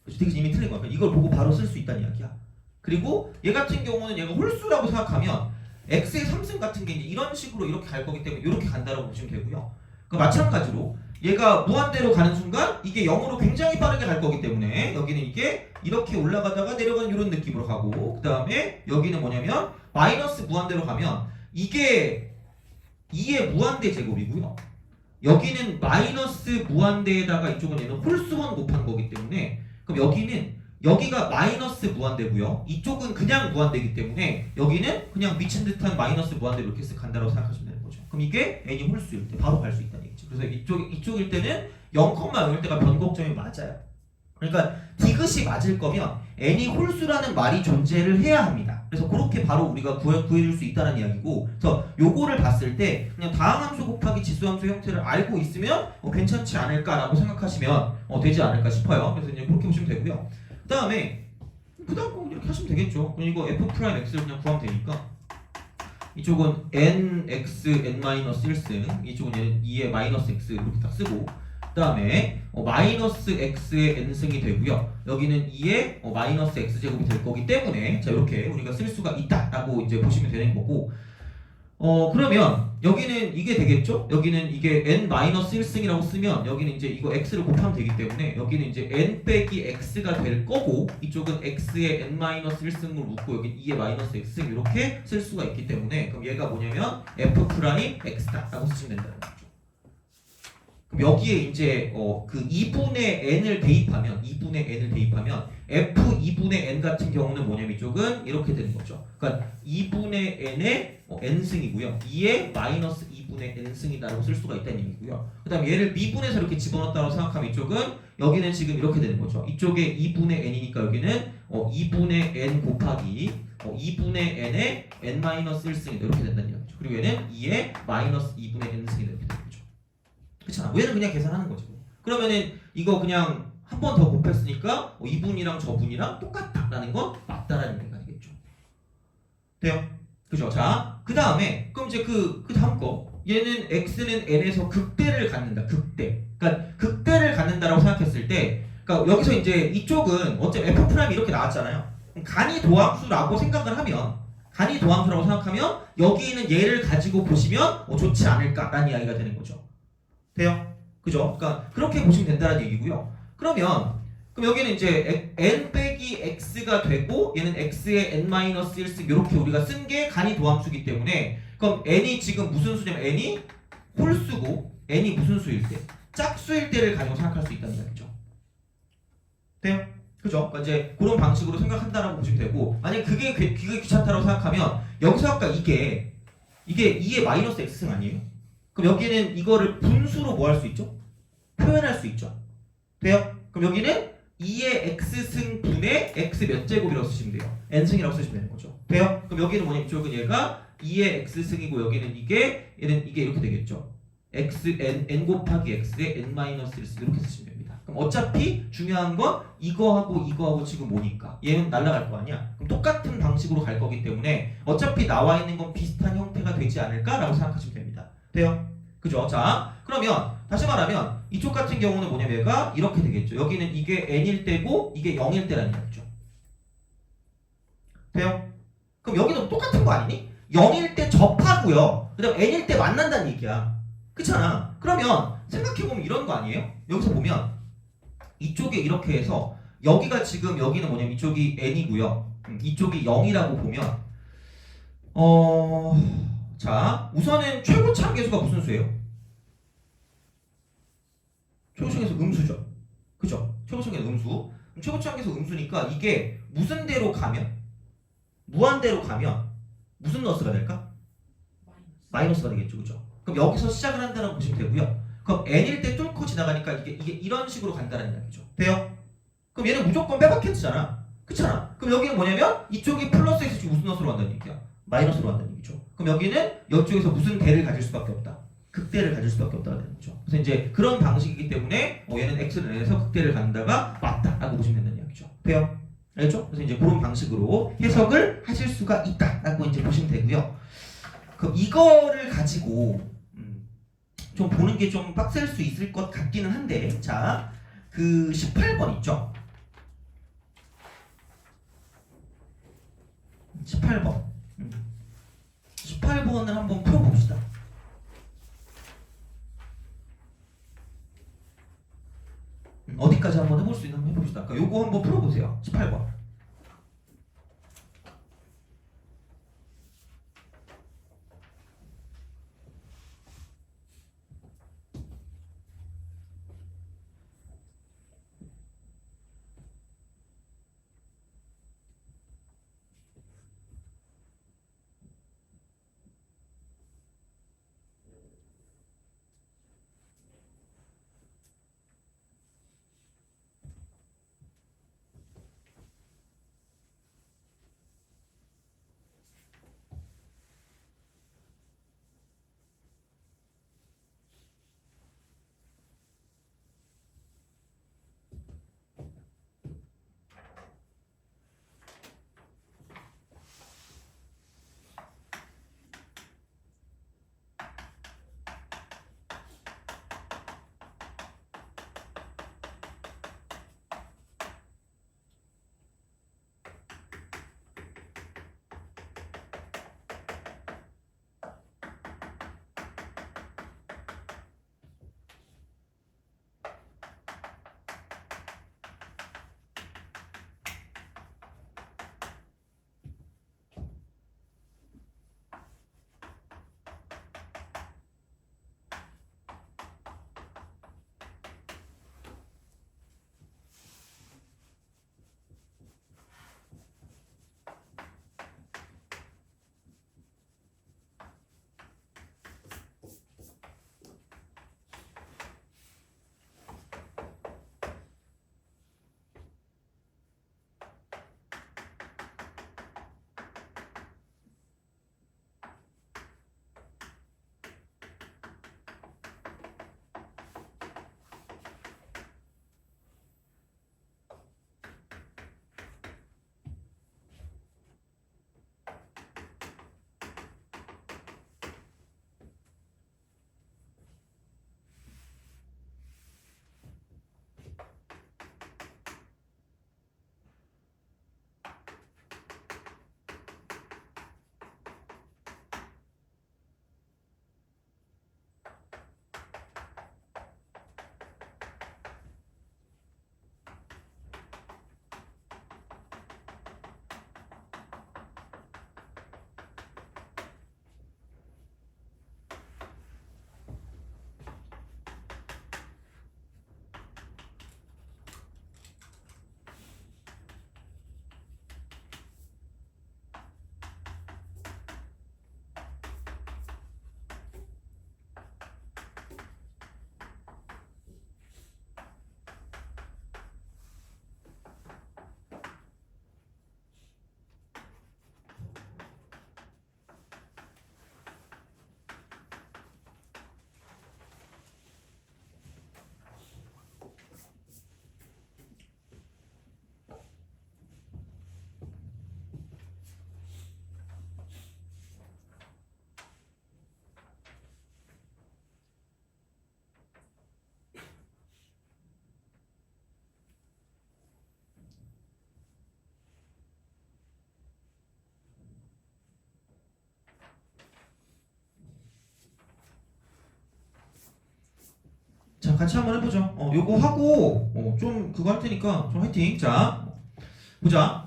[SPEAKER 1] 디귿은 이미 틀린 거야. 이걸 보고 바로 쓸 수 있다는 이야기야. 그리고 얘 같은 경우는 얘가 홀수라고 생각하면 x의 3승 같은 게 이제 이런 식으로 이렇게 갈 거기 때문에 이렇게 간다라고 보시면 되고요. 마찬가지로 얘가 무한대로 가는 순간 이게 0으로 굉장히 빠르게 갈 거기 때문에 여기는 이게 이렇게 올라가다가 내려가는 이런 느낌으로 가고, 그 다음에 여기는 뭐냐면 마이너스 무한대로 가면 이게 2의 무한대 제곱이고요. 여기는 마이너스 무한대에다가 이쪽은 얘는 홀수번 곱한 거기 때문에, 그럼 여기가 마이너스 무한대고요. 이쪽은 그냥 무한대이기 때문에 여기는 그냥 미친 듯한 마이너스 무한대로 이렇게 쓱 간다고 생각하시면 되는 거죠. 그럼 이게 n이 홀수일 때 바로 갈 수 있다는 얘기죠. 그래서 이쪽일 때는 0,0일 때가 변곡점이 맞아요. 그러니까 디귿이 맞을 거면 n이 홀수라는 말이 존재를 해야 합니다. 그래서 그렇게 바로 우리가 구해줄 수 있다는 이야기고, 그래서 요거를 봤을 때 그냥 다항함수 곱하기 지수함수 형태를 알고 있으면 괜찮지 않을까라고 생각하시면 되지 않을까 싶어요. 그래서 이제 그렇게 보시면 되고요. 그 다음에 꼭 이렇게 하시면 되겠죠. 그럼 이거 f'(x를 그냥 구하면 되니까 이쪽은 nx n-1승, 이쪽은 얘는 2의 마이너스 x 이렇게 딱 쓰고, 그 다음에 마이너스 x의 n승이 되고요. 여기는 2의 마이너스 x제곱이 될 거기 때문에 자, 이렇게 우리가 쓸 수가 있다라고 이제 보시면 되는 거고, 그러면 여기는 이게 되겠죠? 여기는 이게 n-1승이라고 쓰면 여기는 이제 이거 x를 곱하면 되기 때문에 여기는 이제 n 빼기 x가 될 거고, 이쪽은 x의 n-1승을 묻고 여기 2의 마이너스 x승 이렇게 쓸 수가 있기 때문에, 그럼 얘가 뭐냐면 f'x다라고 쓰시면 된다는 거죠. 그럼 여기에 이제 그 2분의 n을 대입하면 f 2분의 n 같은 경우는 뭐냐면 이쪽은 이렇게 되는 거죠. 그러니까 2분의 n의 n승이고요. 2의 마이너스 2분의 n승이다라고 쓸 수가 있다는 얘기고요. 그 다음에 얘를 미분해서 이렇게 집어넣었다고 생각하면 이쪽은 여기는 지금 이렇게 되는 거죠. 이쪽에 2분의 n이니까 여기는 2분의 n 곱하기 2분의 n의 n-1승이다 이렇게 된다는 얘기죠. 그리고 얘는 2의 마이너스 2분의 n승이다 이렇게 되는 거죠. 그렇잖아. 얘는 그냥 계산하는 거지. 그러면은 이거 그냥 한 번 더 곱했으니까 이분이랑 저분이랑 똑같다라는 건 맞다라는 얘기가 되겠죠. 돼요? 그죠? 자, 그 다음에 그럼 이제 그 다음 거, 얘는 x는 n에서 극대를 갖는다. 극대. 그러니까 극대를 갖는다라고 생각했을 때, 그러니까 여기서 이제 이쪽은 어차피 f' 이렇게 나왔잖아요. 간이 도함수라고 생각을 하면 간이 도함수라고 생각하면 여기 있는 얘를 가지고 보시면 좋지 않을까라는 이야기가 되는 거죠. 돼요? 그죠? 그러니까 그렇게 보시면 된다는 얘기고요. 그럼 여기는 이제 n 빼기 x가 되고 얘는 x의 n-1승 이렇게 우리가 쓴 게 간이 도함수기 때문에 그럼 n이 지금 무슨 수냐면 n이 홀수고 n이 무슨 수일 때? 짝수일 때를 가지고 생각할 수 있다는 이야기죠. 돼요? 그죠? 그러니까 이제 그런 방식으로 생각한다라고 보시면 되고 만약 그게 귀찮다고 생각하면 여기서 아까 이게 2의 마이너스 x승 아니에요? 그럼 여기는 이거를 분수로 뭐 할 수 있죠? 표현할 수 있죠. 돼요? 그럼 여기는 2의 x승 분의 x 몇 제곱이라고 쓰시면 돼요. n승이라고 쓰시면 되는 거죠. 돼요? 그럼 여기는 뭐냐면 이쪽은 얘가 2의 x승이고 여기는 얘는 이게 이렇게 되겠죠. n 곱하기 x의 n-1승 이렇게 쓰시면 됩니다. 그럼 어차피 중요한 건 이거하고 지금 뭐니까 얘는 날아갈 거 아니야. 그럼 똑같은 방식으로 갈 거기 때문에 어차피 나와 있는 건 비슷한 형태가 되지 않을까라고 생각하시면 됩니다. 돼요? 그죠? 자, 그러면 다시 말하면 이쪽 같은 경우는 뭐냐면 얘가 이렇게 되겠죠. 여기는 이게 n일 때고 이게 0일 때라는 얘기죠. 돼요? 그럼 여기도 똑같은 거 아니니? 0일 때 접하고요. 그 다음 n일 때 만난다는 얘기야. 그렇잖아. 그러면 생각해보면 이런 거 아니에요? 여기서 보면 이쪽에 이렇게 해서 여기가 지금 여기는 뭐냐면 이쪽이 n이고요. 이쪽이 0이라고 보면 자 우선은 최고차함계수가 무슨 수예요? 최고차함계수 음수죠. 그죠? 최고차함계수 음수. 최고차함계수 음수니까 이게 무슨 대로 가면 무한대로 가면 무슨 너스가 될까? 마이너스가 되겠죠. 그죠? 그럼 여기서 시작을 한다고 보시면 되고요. 그럼 n일 때 뚫고 지나가니까 이게 이런 식으로 간다는 이야기죠. 돼요? 그럼 얘는 무조건 빼박했잖아. 그렇잖아. 그럼 여기는 뭐냐면 이쪽이 플러스 x 무슨 너스로 간다는 얘기야? 마이너스로 간다는 얘기죠. 그럼 여기는 이쪽에서 무슨 대를 가질 수밖에 없다. 극대를 가질 수밖에 없다는 거죠. 그래서 이제 그런 방식이기 때문에 얘는 x를 내서 극대를 간다가 맞다라고 보시면 된다는 이야기죠. 돼요? 알겠죠? 그래서 이제 그런 방식으로 해석을 하실 수가 있다라고 이제 보시면 되고요. 그럼 이거를 가지고 좀 보는 게 좀 빡셀 수 있을 것 같기는 한데, 자, 그 18번 있죠? 18번. 18번을 한번 풀어봅시다. 어디까지 한번 해볼 수 있는 한번 해봅시다. 그러니까 요거 한번 풀어보세요. 18번. 같이 한번 해보죠. 요거 하고 좀 그거 할 테니까 좀 화이팅. 자, 보자.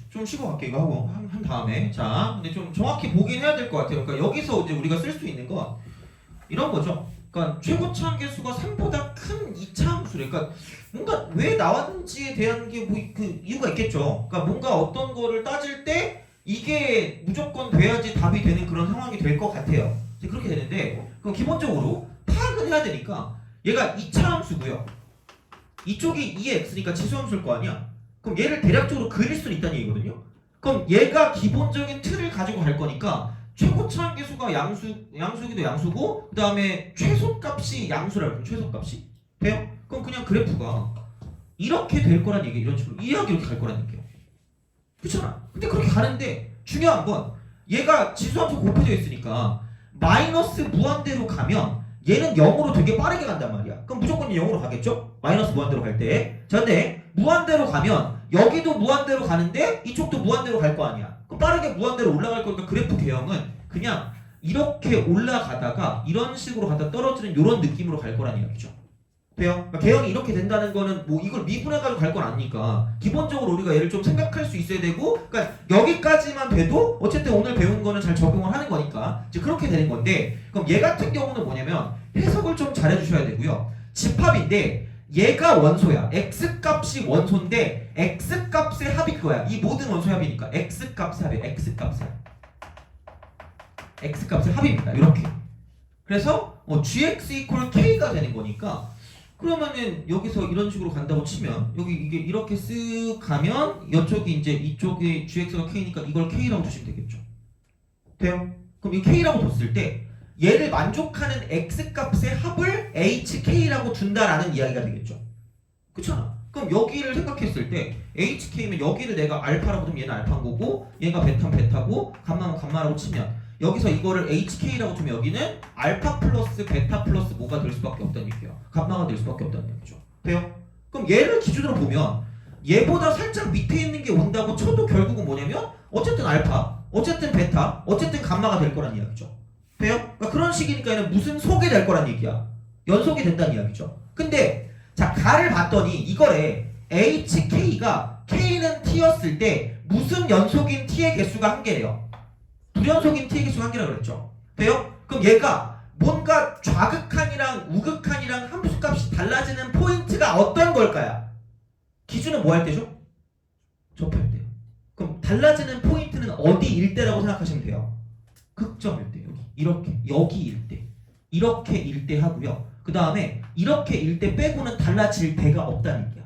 [SPEAKER 1] 좀 쉬고 갈게. 이거 하고 한 다음에. 자, 근데 좀 정확히 보긴 해야 될 것 같아요. 그러니까 여기서 이제 우리가 쓸 수 있는 건 이런 거죠. 그러니까 최고차 함계수가 3보다 큰 2차 함수래. 그러니까 뭔가 왜 나왔는지에 대한 게 뭐 그 이유가 있겠죠. 그러니까 뭔가 어떤 거를 따질 때 이게 무조건 돼야지 답이 되는 그런 상황이 될 것 같아요. 이제 그렇게 되는데 그럼 기본적으로 파악은 해야 되니까 얘가 2차 함수고요. 이쪽이 2x니까 지수함수일 거 아니야. 그럼 얘를 대략적으로 그릴 수 있다는 얘기거든요. 그럼 얘가 기본적인 틀을 가지고 갈 거니까 최고차 함계수가 양수기도 양수고 그 다음에 최소값이 양수라고. 최소값이 돼요? 그럼 그냥 그래프가 이렇게 될 거란 얘기. 이런 식으로 이해하기 이렇게 갈 거란 얘기예요. 그렇잖아. 근데 그렇게 가는데 중요한 건 얘가 지수함수 곱해져 있으니까 마이너스 무한대로 가면 얘는 0으로 되게 빠르게 간단 말이야. 그럼 무조건 0으로 가겠죠? 마이너스 무한대로 갈 때. 자, 근데 무한대로 가면 여기도 무한대로 가는데 이쪽도 무한대로 갈 거 아니야. 그럼 빠르게 무한대로 올라갈 거니까 그래프 개형은 그냥 이렇게 올라가다가 이런 식으로 가다 떨어지는 이런 느낌으로 갈 거란 이야기죠. 돼요? 그러니까 개형이 이렇게 된다는 거는 뭐 이걸 미분해가지고 갈 건 아니니까 기본적으로 우리가 얘를 좀 생각할 수 있어야 되고, 그러니까 여기까지만 돼도 어쨌든 오늘 배운 거는 잘 적용을 하는 거니까 이제 그렇게 되는 건데, 그럼 얘 같은 경우는 뭐냐면 해석을 좀 잘해주셔야 되고요. 집합인데 얘가 원소야. x값이 원소인데 x값의 합일 거야. 이 모든 원소의 합이니까 x값의 합이야. x값의 합입니다. 이렇게. 그래서 gx equal k가 되는 거니까, 그러면은 여기서 이런 식으로 간다고 치면 여기 이게 이렇게 쓱 가면 이쪽이 이제 이쪽이 gx가 k니까 이걸 k라고 두시면 되겠죠. 돼요? 그럼 이 k라고 뒀을 때 얘를 만족하는 x값의 합을 hk라고 둔다라는 이야기가 되겠죠. 그렇잖아. 그럼 여기를 생각했을 때 hk면 여기를 내가 알파라고 두면 얘는 알파인 거고 얘가 베타면 베타고 감마면 감마라고 치면 여기서 이거를 hk라고 두면 여기는 알파 플러스 베타 플러스 뭐가 될 수밖에 없다는 얘기예요. 감마가 될 수밖에 없다는 얘기죠. 돼요? 그럼 얘를 기준으로 보면 얘보다 살짝 밑에 있는 게 온다고 쳐도 결국은 뭐냐면 어쨌든 알파, 어쨌든 베타, 어쨌든 감마가 될 거란 이야기죠. 돼요? 그러니까 그런 식이니까 얘는 무슨 속이 될 거란 얘기야. 연속이 된다는 이야기죠. 근데 자, 가를 봤더니 이거래. hk가 k는 t였을 때 무슨 연속인 t의 개수가 한 개래요. 불연속인 t의 개수가 한 개라고 그랬죠. 돼요? 그럼 얘가 뭔가 좌극한이랑 우극한이랑 함수값이 달라지는 포인트가 어떤 걸까요? 기준은 뭐 할 때죠? 접할 때. 그럼 달라지는 포인트는 어디일 때라고 생각하시면 돼요. 극점일 때. 여기일 때. 이렇게 일 때 하고요. 그 다음에 이렇게 일 때 빼고는 달라질 때가 없다는 얘기야.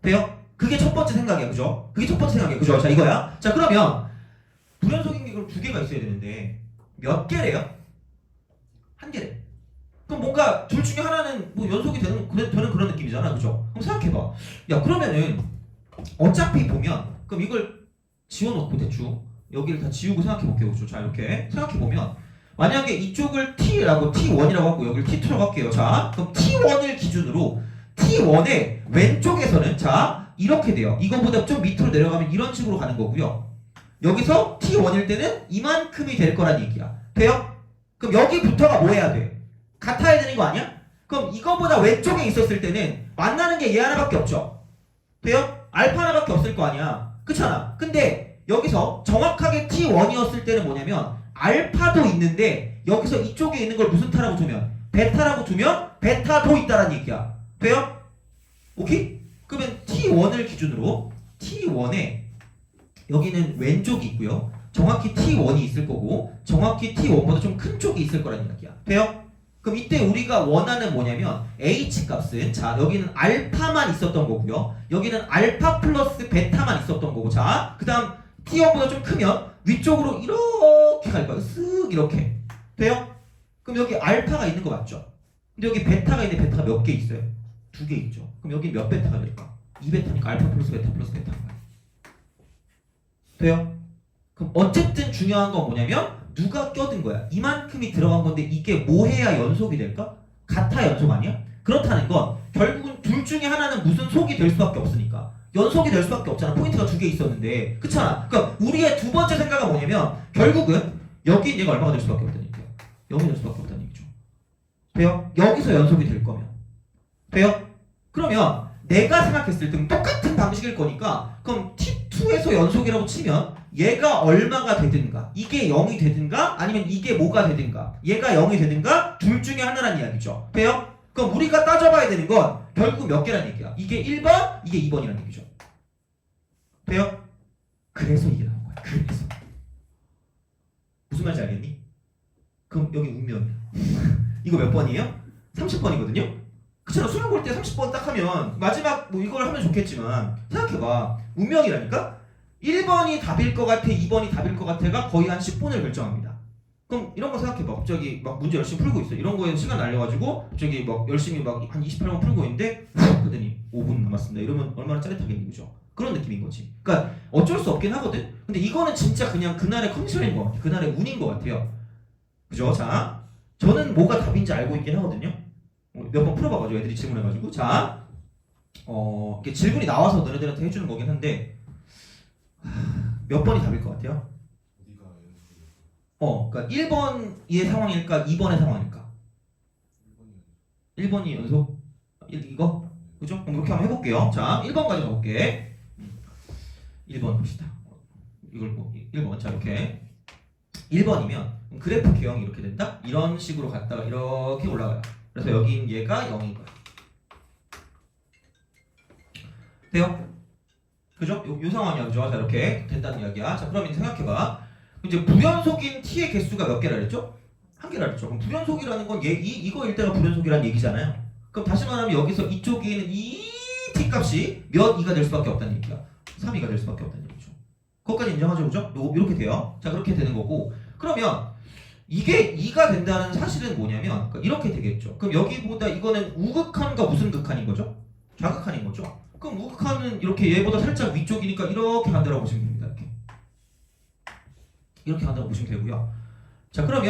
[SPEAKER 1] 돼요? 그게 첫 번째 생각이야. 그죠? 그게 첫 번째 생각이야. 그죠? 자, 이거야. 자, 그러면 불연속인 게 그럼 두 개가 있어야 되는데 몇 개래요? 한 개래. 그럼 뭔가 둘 중에 하나는 뭐 연속이 되는 그런 느낌이잖아. 그죠? 그럼 생각해봐. 야, 그러면은 어차피 보면 그럼 이걸 지워놓고 대충 여기를 다 지우고 생각해볼게요. 그죠? 자, 이렇게 생각해보면 만약에 이쪽을 T라고 T1이라고 하고 여기를 T2라고 할게요. 자, 그럼 T1을 기준으로 T1의 왼쪽에서는 자 이렇게 돼요. 이거보다 좀 밑으로 내려가면 이런 식으로 가는 거고요. 여기서 T1일 때는 이만큼이 될 거란 얘기야. 돼요? 그럼 여기부터가 뭐 해야 돼? 같아야 되는 거 아니야? 그럼 이거보다 왼쪽에 있었을 때는 만나는 게 얘 하나밖에 없죠. 돼요? 알파 하나밖에 없을 거 아니야. 그렇잖아. 근데 여기서 정확하게 T1이었을 때는 뭐냐면 알파도 있는데 여기서 이쪽에 있는 걸 무슨 타라고 두면? 베타라고 두면 베타도 있다란 얘기야. 돼요? 오케이? 그러면 T1을 기준으로 T1에 여기는 왼쪽이 있고요. 정확히 T1이 있을 거고 정확히 T1보다 좀 큰 쪽이 있을 거란 이야기야. 돼요? 그럼 이때 우리가 원하는 뭐냐면 H값은 자 여기는 알파만 있었던 거고요. 여기는 알파 플러스 베타만 있었던 거고 자 그 다음 T1보다 좀 크면 위쪽으로 이렇게 갈 거야. 쓱 이렇게. 돼요? 그럼 여기 알파가 있는 거 맞죠? 근데 여기 베타가 있는데 베타가 몇 개 있어요? 2개 있죠. 그럼 여기 몇 베타가 될까? 2베타니까 알파 플러스 베타 플러스 베타인 거야. 돼요? 그럼 어쨌든 중요한 건 뭐냐면 누가 껴든 거야. 이만큼이 들어간 건데 이게 뭐 해야 연속이 될까? 같아 연속 아니야? 그렇다는 건 결국은 둘 중에 하나는 무슨 속이 될 수밖에 없으니까 연속이 될 수밖에 없잖아. 포인트가 2개 있었는데 그렇잖아. 그러니까 우리의 두 번째 생각은 뭐냐면 결국은 여기 얘가 얼마가 될 수밖에 없다는 얘기야. 0이 될 수밖에 없다는 얘기죠. 돼요? 여기서 연속이 될 거면 돼요? 그러면 내가 생각했을 때 똑같은 방식일 거니까 그럼 T2에서 연속이라고 치면 얘가 얼마가 되든가 이게 0이 되든가 아니면 이게 뭐가 되든가 얘가 0이 되든가 둘 중에 하나란 이야기죠. 돼요? 그럼 우리가 따져봐야 되는 건 결국 몇 개란 얘기야. 이게 1번, 이게 2번이란 얘기죠. 돼요? 그래서 이게 나온 거야. 그래서. 무슨 말인지 알겠니? 그럼 여기 운명이야. 이거 몇 번이에요? 30번이거든요? 그처럼 수능 볼 때 30번 딱 하면 마지막 뭐 이걸 하면 좋겠지만 생각해봐. 운명이라니까? 1번이 답일 것 같아, 2번이 답일 것 같아가 거의 한 10분을 결정합니다. 그럼 이런 거 생각해봐. 갑자기 막 문제 열심히 풀고 있어. 이런 거에 시간 날려가지고 갑자기 막 열심히 막 한 28번 풀고 있는데 그러더니 5분 남았습니다. 이러면 얼마나 짜릿하겠니, 그죠? 그런 느낌인 거지. 그러니까 어쩔 수 없긴 하거든. 근데 이거는 진짜 그냥 그날의 컨디션인 것 같아. 그날의 운인 것 같아요. 그죠? 자, 저는 뭐가 답인지 알고 있긴 하거든요. 몇 번 풀어봐가지고 애들이 질문해가지고 자, 이렇게 질문이 나와서 너네들한테 해주는 거긴 한데 몇 번이 답일 것 같아요? 그러니까 1번의 상황일까, 2번의 상황일까? 1번이 연속? 이거? 그죠? 그럼 이렇게 한번 해볼게요. 자, 1번까지 가볼게. 1번 봅시다. 이걸 뭐 1번. 자, 이렇게 1번이면 그래프 개형이 이렇게 된다? 이런 식으로 갔다가 이렇게 올라가요. 그래서 여긴 얘가 0인 거야. 돼요? 그죠? 요 상황이야, 그죠? 자, 이렇게 된다는 이야기야. 자, 그럼 이제 생각해봐. 이제 부연속인 t의 개수가 몇 개라 그랬죠? 한 개라 그랬죠. 그럼 부연속이라는 건 이거일 때가 부연속이라는 얘기잖아요. 그럼 다시 말하면 여기서 이쪽에 있는 이 t 값이 몇 2가 될 수밖에 없다는 얘기야. 3이가 될 수밖에 없다는 얘기죠. 그것까지 인정하죠, 그죠? 이렇게 돼요. 자, 그렇게 되는 거고. 그러면 이게 2가 된다는 사실은 뭐냐면 이렇게 되겠죠. 그럼 여기보다 이거는 우극한과 무슨 극한인 거죠? 좌극한인 거죠. 그럼 우극한은 이렇게 얘보다 살짝 위쪽이니까 이렇게 간다고 보시면 됩니다. 이렇게 간다고 보시면 되고요. 자, 그럼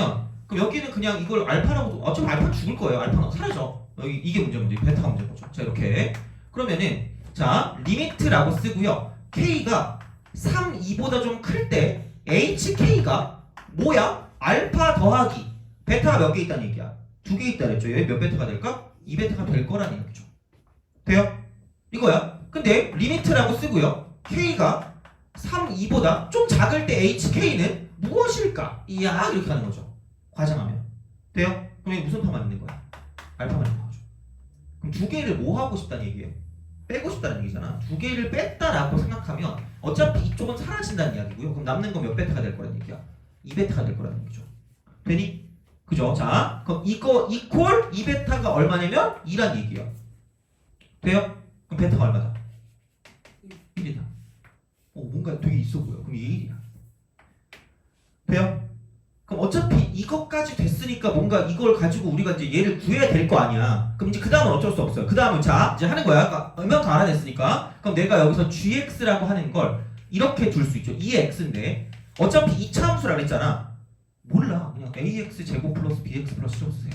[SPEAKER 1] 여기는 그냥 이걸 알파라고, 어차피 알파는 죽을 거예요. 알파는 사라져. 이게 문제, 베타가 문제인 거죠. 자, 이렇게. 그러면은, 자, 리미트라고 쓰고요. K가 3, 2보다 좀 클 때, HK가 뭐야? 알파 더하기. 베타가 몇 개 있다는 얘기야? 2개 있다 그랬죠. 얘 몇 베타가 될까? 2베타가 될 거라는 얘기죠. 돼요? 이거야. 근데, 리미트라고 쓰고요. K가 3, 2보다 좀 작을 때 HK는 무엇일까? 이야, 이렇게 하는 거죠. 과장하면. 돼요? 그럼 이게 무슨 파만 있는 거야? 알파만 있는 거죠. 그럼 두 개를 뭐 하고 싶다는 얘기예요? 빼고 싶다는 얘기잖아. 두 개를 뺐다라고 생각하면 어차피 이쪽은 사라진다는 이야기고요. 그럼 남는 건 몇 베타가 될 거라는 얘기야? 2베타가 될 거라는 얘기죠. 되니? 그죠? 자, 그럼 이거 이퀄 2베타가 얼마냐면 2란 얘기야. 돼요? 그럼 베타가 얼마다? 1이다. 뭔가 되게 있어 보여. 그럼 이게 1이야. 돼요? 그럼 어차피 이것까지 됐으니까 뭔가 이걸 가지고 우리가 이제 얘를 구해야 될 거 아니야. 그럼 이제 그 다음은 어쩔 수 없어요. 그 다음은 자, 이제 하는 거야. 그러니까 얼마큼 알아냈으니까. 그럼 내가 여기서 gx라고 하는 걸 이렇게 둘 수 있죠. 2x인데 어차피 2차 함수라 그랬잖아. 몰라. 그냥 ax 제곱 플러스 bx 플러스 좀 쓰세요.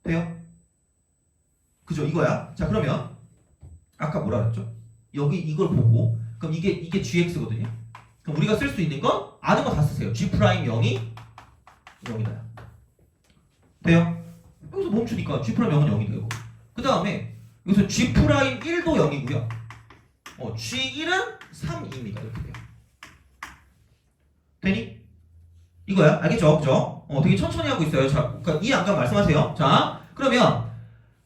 [SPEAKER 1] 돼요? 그죠? 이거야. 자, 그러면 아까 뭐라 그랬죠? 여기 이걸 보고 그럼 이게 gx거든요. 그럼 우리가 쓸 수 있는 건 아는 거 다 쓰세요. g 프라임 0이 0이다. 돼요? 여기서 멈추니까 g 프라임 0은 0이 되고 그 다음에 여기서 g 프라임 1도 0이고요. g1은 3입니다. 이렇게 돼요. 되니? 이거야. 알겠죠? 그죠? 되게 천천히 하고 있어요. 자, 그러니까 이해 안 가면 말씀하세요. 자, 그러면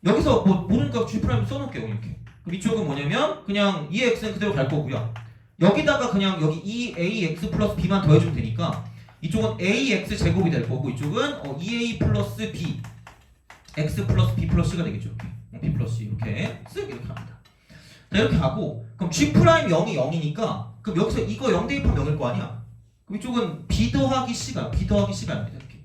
[SPEAKER 1] 여기서 뭐 모르니까 g 프라임 써놓을게요. 이렇게. 그럼 이쪽은 뭐냐면 그냥 2x는 그대로 갈 거고요. 여기다가 그냥 여기 2ax 플러스 b만 더해주면 되니까 이쪽은 ax 제곱이 될 거고 이쪽은 2a 플러스 b x 플러스 b 플러스 c가 되겠죠. 이렇게 b 플러스 c 이렇게 쓱 이렇게 합니다. 자, 이렇게 하고 그럼 g 프라임 0이 0이니까 그럼 여기서 이거 0 대입하면 0일 거 아니야. 그럼 이쪽은 b 더하기 c가 아닙니다. 이렇게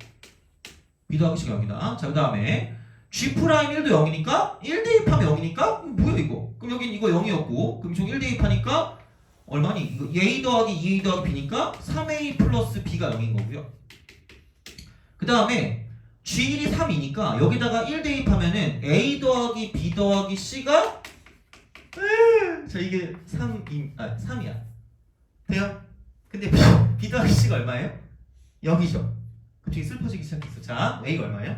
[SPEAKER 1] b 더하기 c가 0이다. 자, 그 다음에 g 프라임 1도 0이니까 1 대입하면 0이니까 뭐야 이거? 그럼 여긴 이거 0이었고 그럼 이쪽 1 대입하니까 얼마니? 이거 a 더하기 2a 더하기 b니까 3a 플러스 b가 0인 거고요. 그 다음에 g1이 3이니까 여기다가 1 대입하면은 a 더하기 b 더하기 c가 자, 이게 3이야. 돼요? 근데 b 더하기 c가 얼마예요? 0이죠. 갑자기 슬퍼지기 시작했어. 자, a가 얼마예요?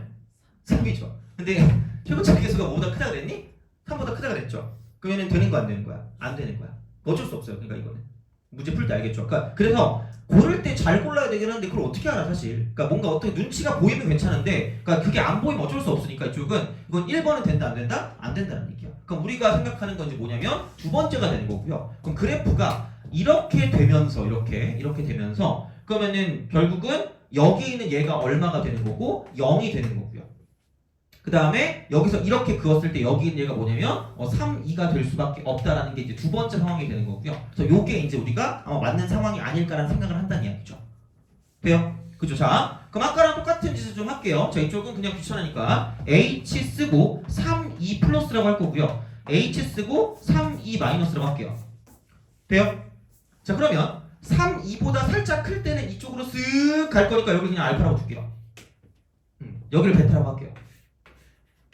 [SPEAKER 1] 3이죠. 근데 최고차 계수가 뭐보다 크다 그랬니? 3보다 크다 그랬죠. 그러면 되는 거 안 되는 거야? 안 되는 거야. 어쩔 수 없어요. 그러니까 이거는 문제 풀 때 알겠죠. 그러니까 그래서 고를 때 잘 골라야 되긴 하는데 그걸 어떻게 알아 사실. 그러니까 뭔가 어떻게 눈치가 보이면 괜찮은데 그러니까 그게 안 보이면 어쩔 수 없으니까 이쪽은 이건 1번은 된다 안 된다? 안 된다는 얘기야. 그럼 우리가 생각하는 건지 뭐냐면 두 번째가 되는 거고요. 그럼 그래프가 이렇게 되면서 이렇게 되면서 그러면은 결국은 여기 있는 얘가 얼마가 되는 거고 0이 되는 거고요. 그 다음에 여기서 이렇게 그었을 때 여기 있는 얘가 뭐냐면 3, 2가 될 수밖에 없다라는 게 이제 두 번째 상황이 되는 거고요. 그래서 요게 이제 우리가 아마 맞는 상황이 아닐까라는 생각을 한다는 이야기죠. 돼요? 그죠? 자, 그럼 아까랑 똑같은 짓을 좀 할게요. 자, 이쪽은 그냥 귀찮으니까 H 쓰고 3, 2 플러스라고 할 거고요. H 쓰고 3, 2 마이너스라고 할게요. 돼요? 자, 그러면 3, 2보다 살짝 클 때는 이쪽으로 쓱 갈 거니까 여기 그냥 알파라고 줄게요. 여기를 베타라고 할게요.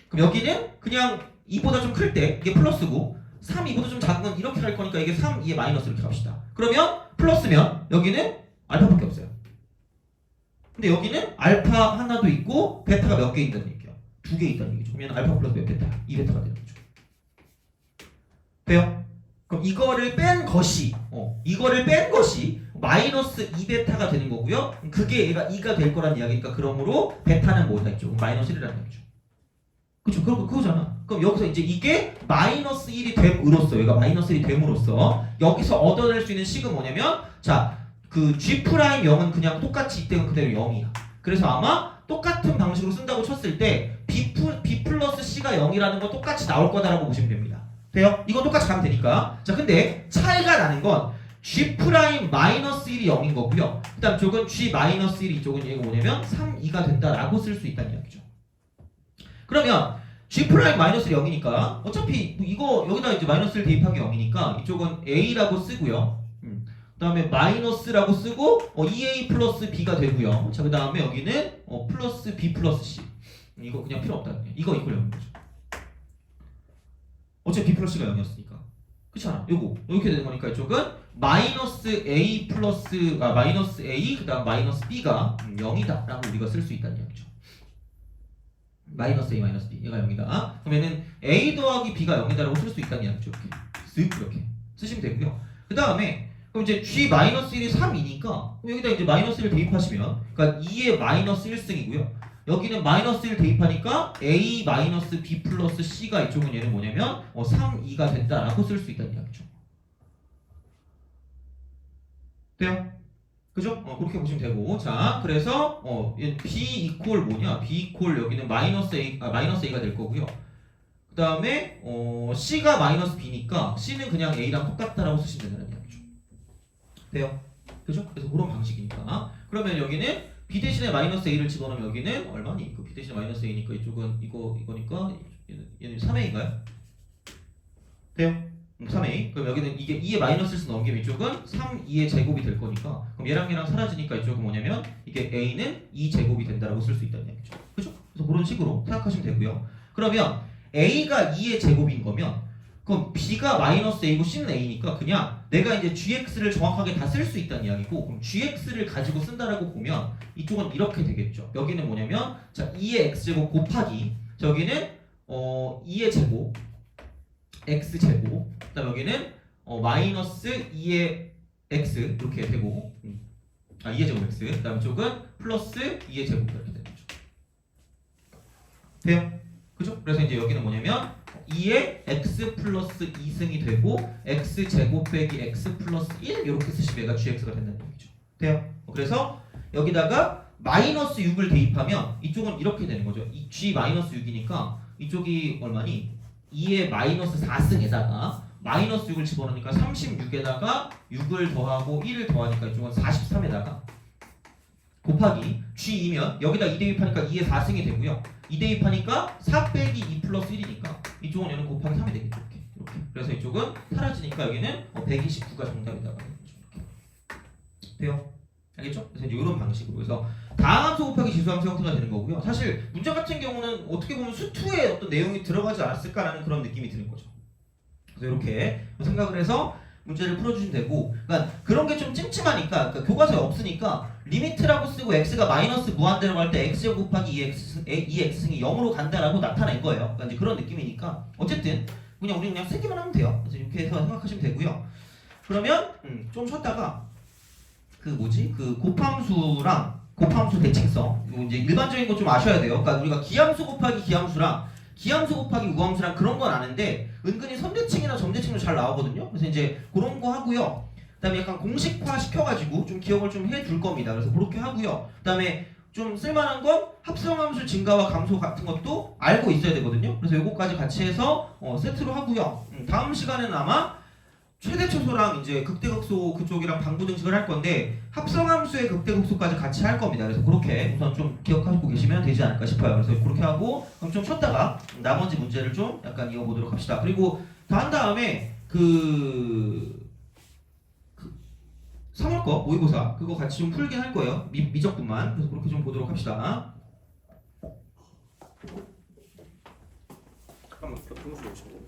[SPEAKER 1] 그럼 여기는 그냥 2보다 좀 클 때 이게 플러스고 3, 2보다 좀 작은 건 이렇게 갈 거니까 이게 3, 2의 마이너스 이렇게 갑시다. 그러면 플러스면 여기는 알파밖에 없어요. 근데 여기는 알파 하나도 있고 베타가 몇 개 있다는 얘기야. 2개 있다는 얘기죠. 그러면 알파 플러스 몇 베타? 2베타가 되는 거죠. 돼요? 그럼 이거를 뺀 것이 마이너스 2베타가 되는 거고요. 그게 얘가 2가 될 거란 이야기니까 그러므로 베타는 뭐다 있죠? 마이너스 1이라는 얘기죠. 그쵸? 그거잖아. 그럼 여기서 이제 이게 마이너스 1이 됨으로써 얘가 마이너스 1이 됨으로써 여기서 얻어낼 수 있는 식은 뭐냐면 자, 그 G'0은 그냥 똑같이 이때는 그대로 0이야. 그래서 아마 똑같은 방식으로 쓴다고 쳤을 때 B 플러스 C가 0이라는 거 똑같이 나올 거다라고 보시면 됩니다. 돼요? 이건 똑같이 가면 되니까. 자, 근데 차이가 나는 건 G' 마이너스 1이 0인 거고요. 그 다음 쪽은 G 마이너스 1 이쪽은 얘가 뭐냐면 3, 2가 된다라고 쓸 수 있다는 이야기죠. 그러면 G' 마이너스 0이니까 어차피 이거 여기다 이제 마이너스를 대입하기 0이니까 이쪽은 A라고 쓰고요. 그 다음에 마이너스라고 쓰고 2A 플러스 B가 되고요. 자, 그 다음에 여기는 플러스 B 플러스 C. 이거 그냥 필요 없다. 이거 이걸 0인 거죠. 어차피 B 플러스 C가 0이었으니까. 그렇잖아. 요거 이렇게 되는 거니까 이쪽은 마이너스 A 그 다음 마이너스 B가 0이다 라고 우리가 쓸 수 있다는 이야기죠. 마이너스 A 마이너스 B 얘가 0이다. 그러면은 A 더하기 B가 0이다라고 쓸 수 있다는 이야기죠. 이렇게 쓱 이렇게 쓰시면 되고요. 그 다음에 그럼 이제 G 마이너스 1이 3이니까 여기다 이제 마이너스 1 대입하시면 그러니까 2의 마이너스 1승이고요. 여기는 마이너스 1 대입하니까 A 마이너스 B 플러스 C가 이쪽은 얘는 뭐냐면 3, 2가 된다라고 쓸 수 있다는 이야기죠. 돼요? 그죠? 그렇게 보시면 되고 자 그래서 B 이퀄 뭐냐? B 이퀄 여기는 마이너스 A가 될 거고요. 그 다음에 C가 마이너스 B니까 C는 그냥 A랑 똑같다라고 쓰시면 된다는 이야기죠. 돼요? 그죠? 그래서 그런 방식이니까 그러면 여기는 B 대신에 마이너스 A를 집어넣으면 여기는 얼마니? 그 B 대신에 마이너스 A니까 이쪽은 이거니까 얘는 3A인가요? 돼요? 3A. 그럼 여기는 이게 2의 마이너스를 넘기면 이쪽은 3, 2의 제곱이 될 거니까 그럼 얘랑 사라지니까 이쪽은 뭐냐면 이게 A는 2제곱이 된다라고 쓸 수 있다는 얘기죠. 그죠? 그래서 그런 식으로 생각하시면 되고요. 그러면 A가 2의 제곱인 거면 그럼 B가 마이너스 A고 C는 A니까 그냥 내가 이제 GX를 정확하게 다 쓸 수 있다는 이야기고 그럼 GX를 가지고 쓴다라고 보면 이쪽은 이렇게 되겠죠. 여기는 뭐냐면 자 2의 X제곱 곱하기 저기는 2의 제곱 X제곱 그 다음 여기는 마이너스 2의 X 이렇게 되고 2의 제곱 X 그 다음 쪽은 플러스 2의 제곱 이렇게 되는 거죠. 돼요? 그죠? 그래서 이제 여기는 뭐냐면 2의 x 플러스 2승이 되고 x 제곱 빼기 x 플러스 1 이렇게 쓰시면 얘가 gx가 된다는 얘기죠. 돼요? 그래서 여기다가 마이너스 6을 대입하면 이쪽은 이렇게 되는 거죠. 이 g 마이너스 6이니까 이쪽이 얼마니? 2의 마이너스 4승에다가 마이너스 6을 집어넣으니까 36에다가 6을 더하고 1을 더하니까 이쪽은 43에다가 곱하기 G이면 여기다 2 대입하니까 2의 4승이 되고요. 2 대입하니까 4 빼기 2 플러스 1이니까 이쪽은 얘는 곱하기 3이 되겠죠. 이렇게. 그래서 이쪽은 사라지니까 여기는 129가 정답이다. 이렇게. 돼요? 알겠죠? 그래서 이제 이런 방식으로 그래서 다항함수 곱하기 지수함수 형태가 되는 거고요. 사실 문제 같은 경우는 어떻게 보면 수투에 어떤 내용이 들어가지 않았을까라는 그런 느낌이 드는 거죠. 그래서 이렇게 생각을 해서 문제를 풀어주시면 되고, 그러니까 그런 게 좀 찜찜하니까, 그러니까 교과서에 없으니까 리미트라고 쓰고 x가 마이너스 무한대로 갈 때 x 곱하기 2x승이 0으로 간다라고 나타낸 거예요. 그러니까 이제 그런 느낌이니까 어쨌든 우리 그냥 쓰기만 하면 돼요. 그래서 이렇게 해서 생각하시면 되고요. 그러면 좀 쉬었다가 그 곱함수랑 곱함수 대칭성, 이거 이제 일반적인 거 좀 아셔야 돼요. 그러니까 우리가 기함수 곱하기 기함수랑 기함수 곱하기 우함수랑 그런 건 아는데 은근히 선대칭이나 점대칭도 잘 나오거든요. 그래서 이제 그런 거 하고요. 그다음에 약간 공식화 시켜가지고 좀 기억을 좀 해둘 겁니다. 그래서 그렇게 하고요. 그다음에 좀 쓸만한 건 합성함수 증가와 감소 같은 것도 알고 있어야 되거든요. 그래서 요거까지 같이 해서 세트로 하고요. 다음 시간에는 아마 최대 최소랑 이제 극대극소 그쪽이랑 방부등식을 할 건데 합성함수의 극대극소까지 같이 할 겁니다. 그래서 그렇게 우선 좀 기억하고 계시면 되지 않을까 싶어요. 그래서 그렇게 하고 그럼 좀 쉬었다가 나머지 문제를 좀 약간 이어보도록 합시다. 그리고 다 한 다음에 그 3월 거 모의고사 그거 같이 좀 풀긴 할 거예요. 미적분만. 그래서 그렇게 좀 보도록 합시다.
[SPEAKER 3] 잠깐만, 교통수 오시고.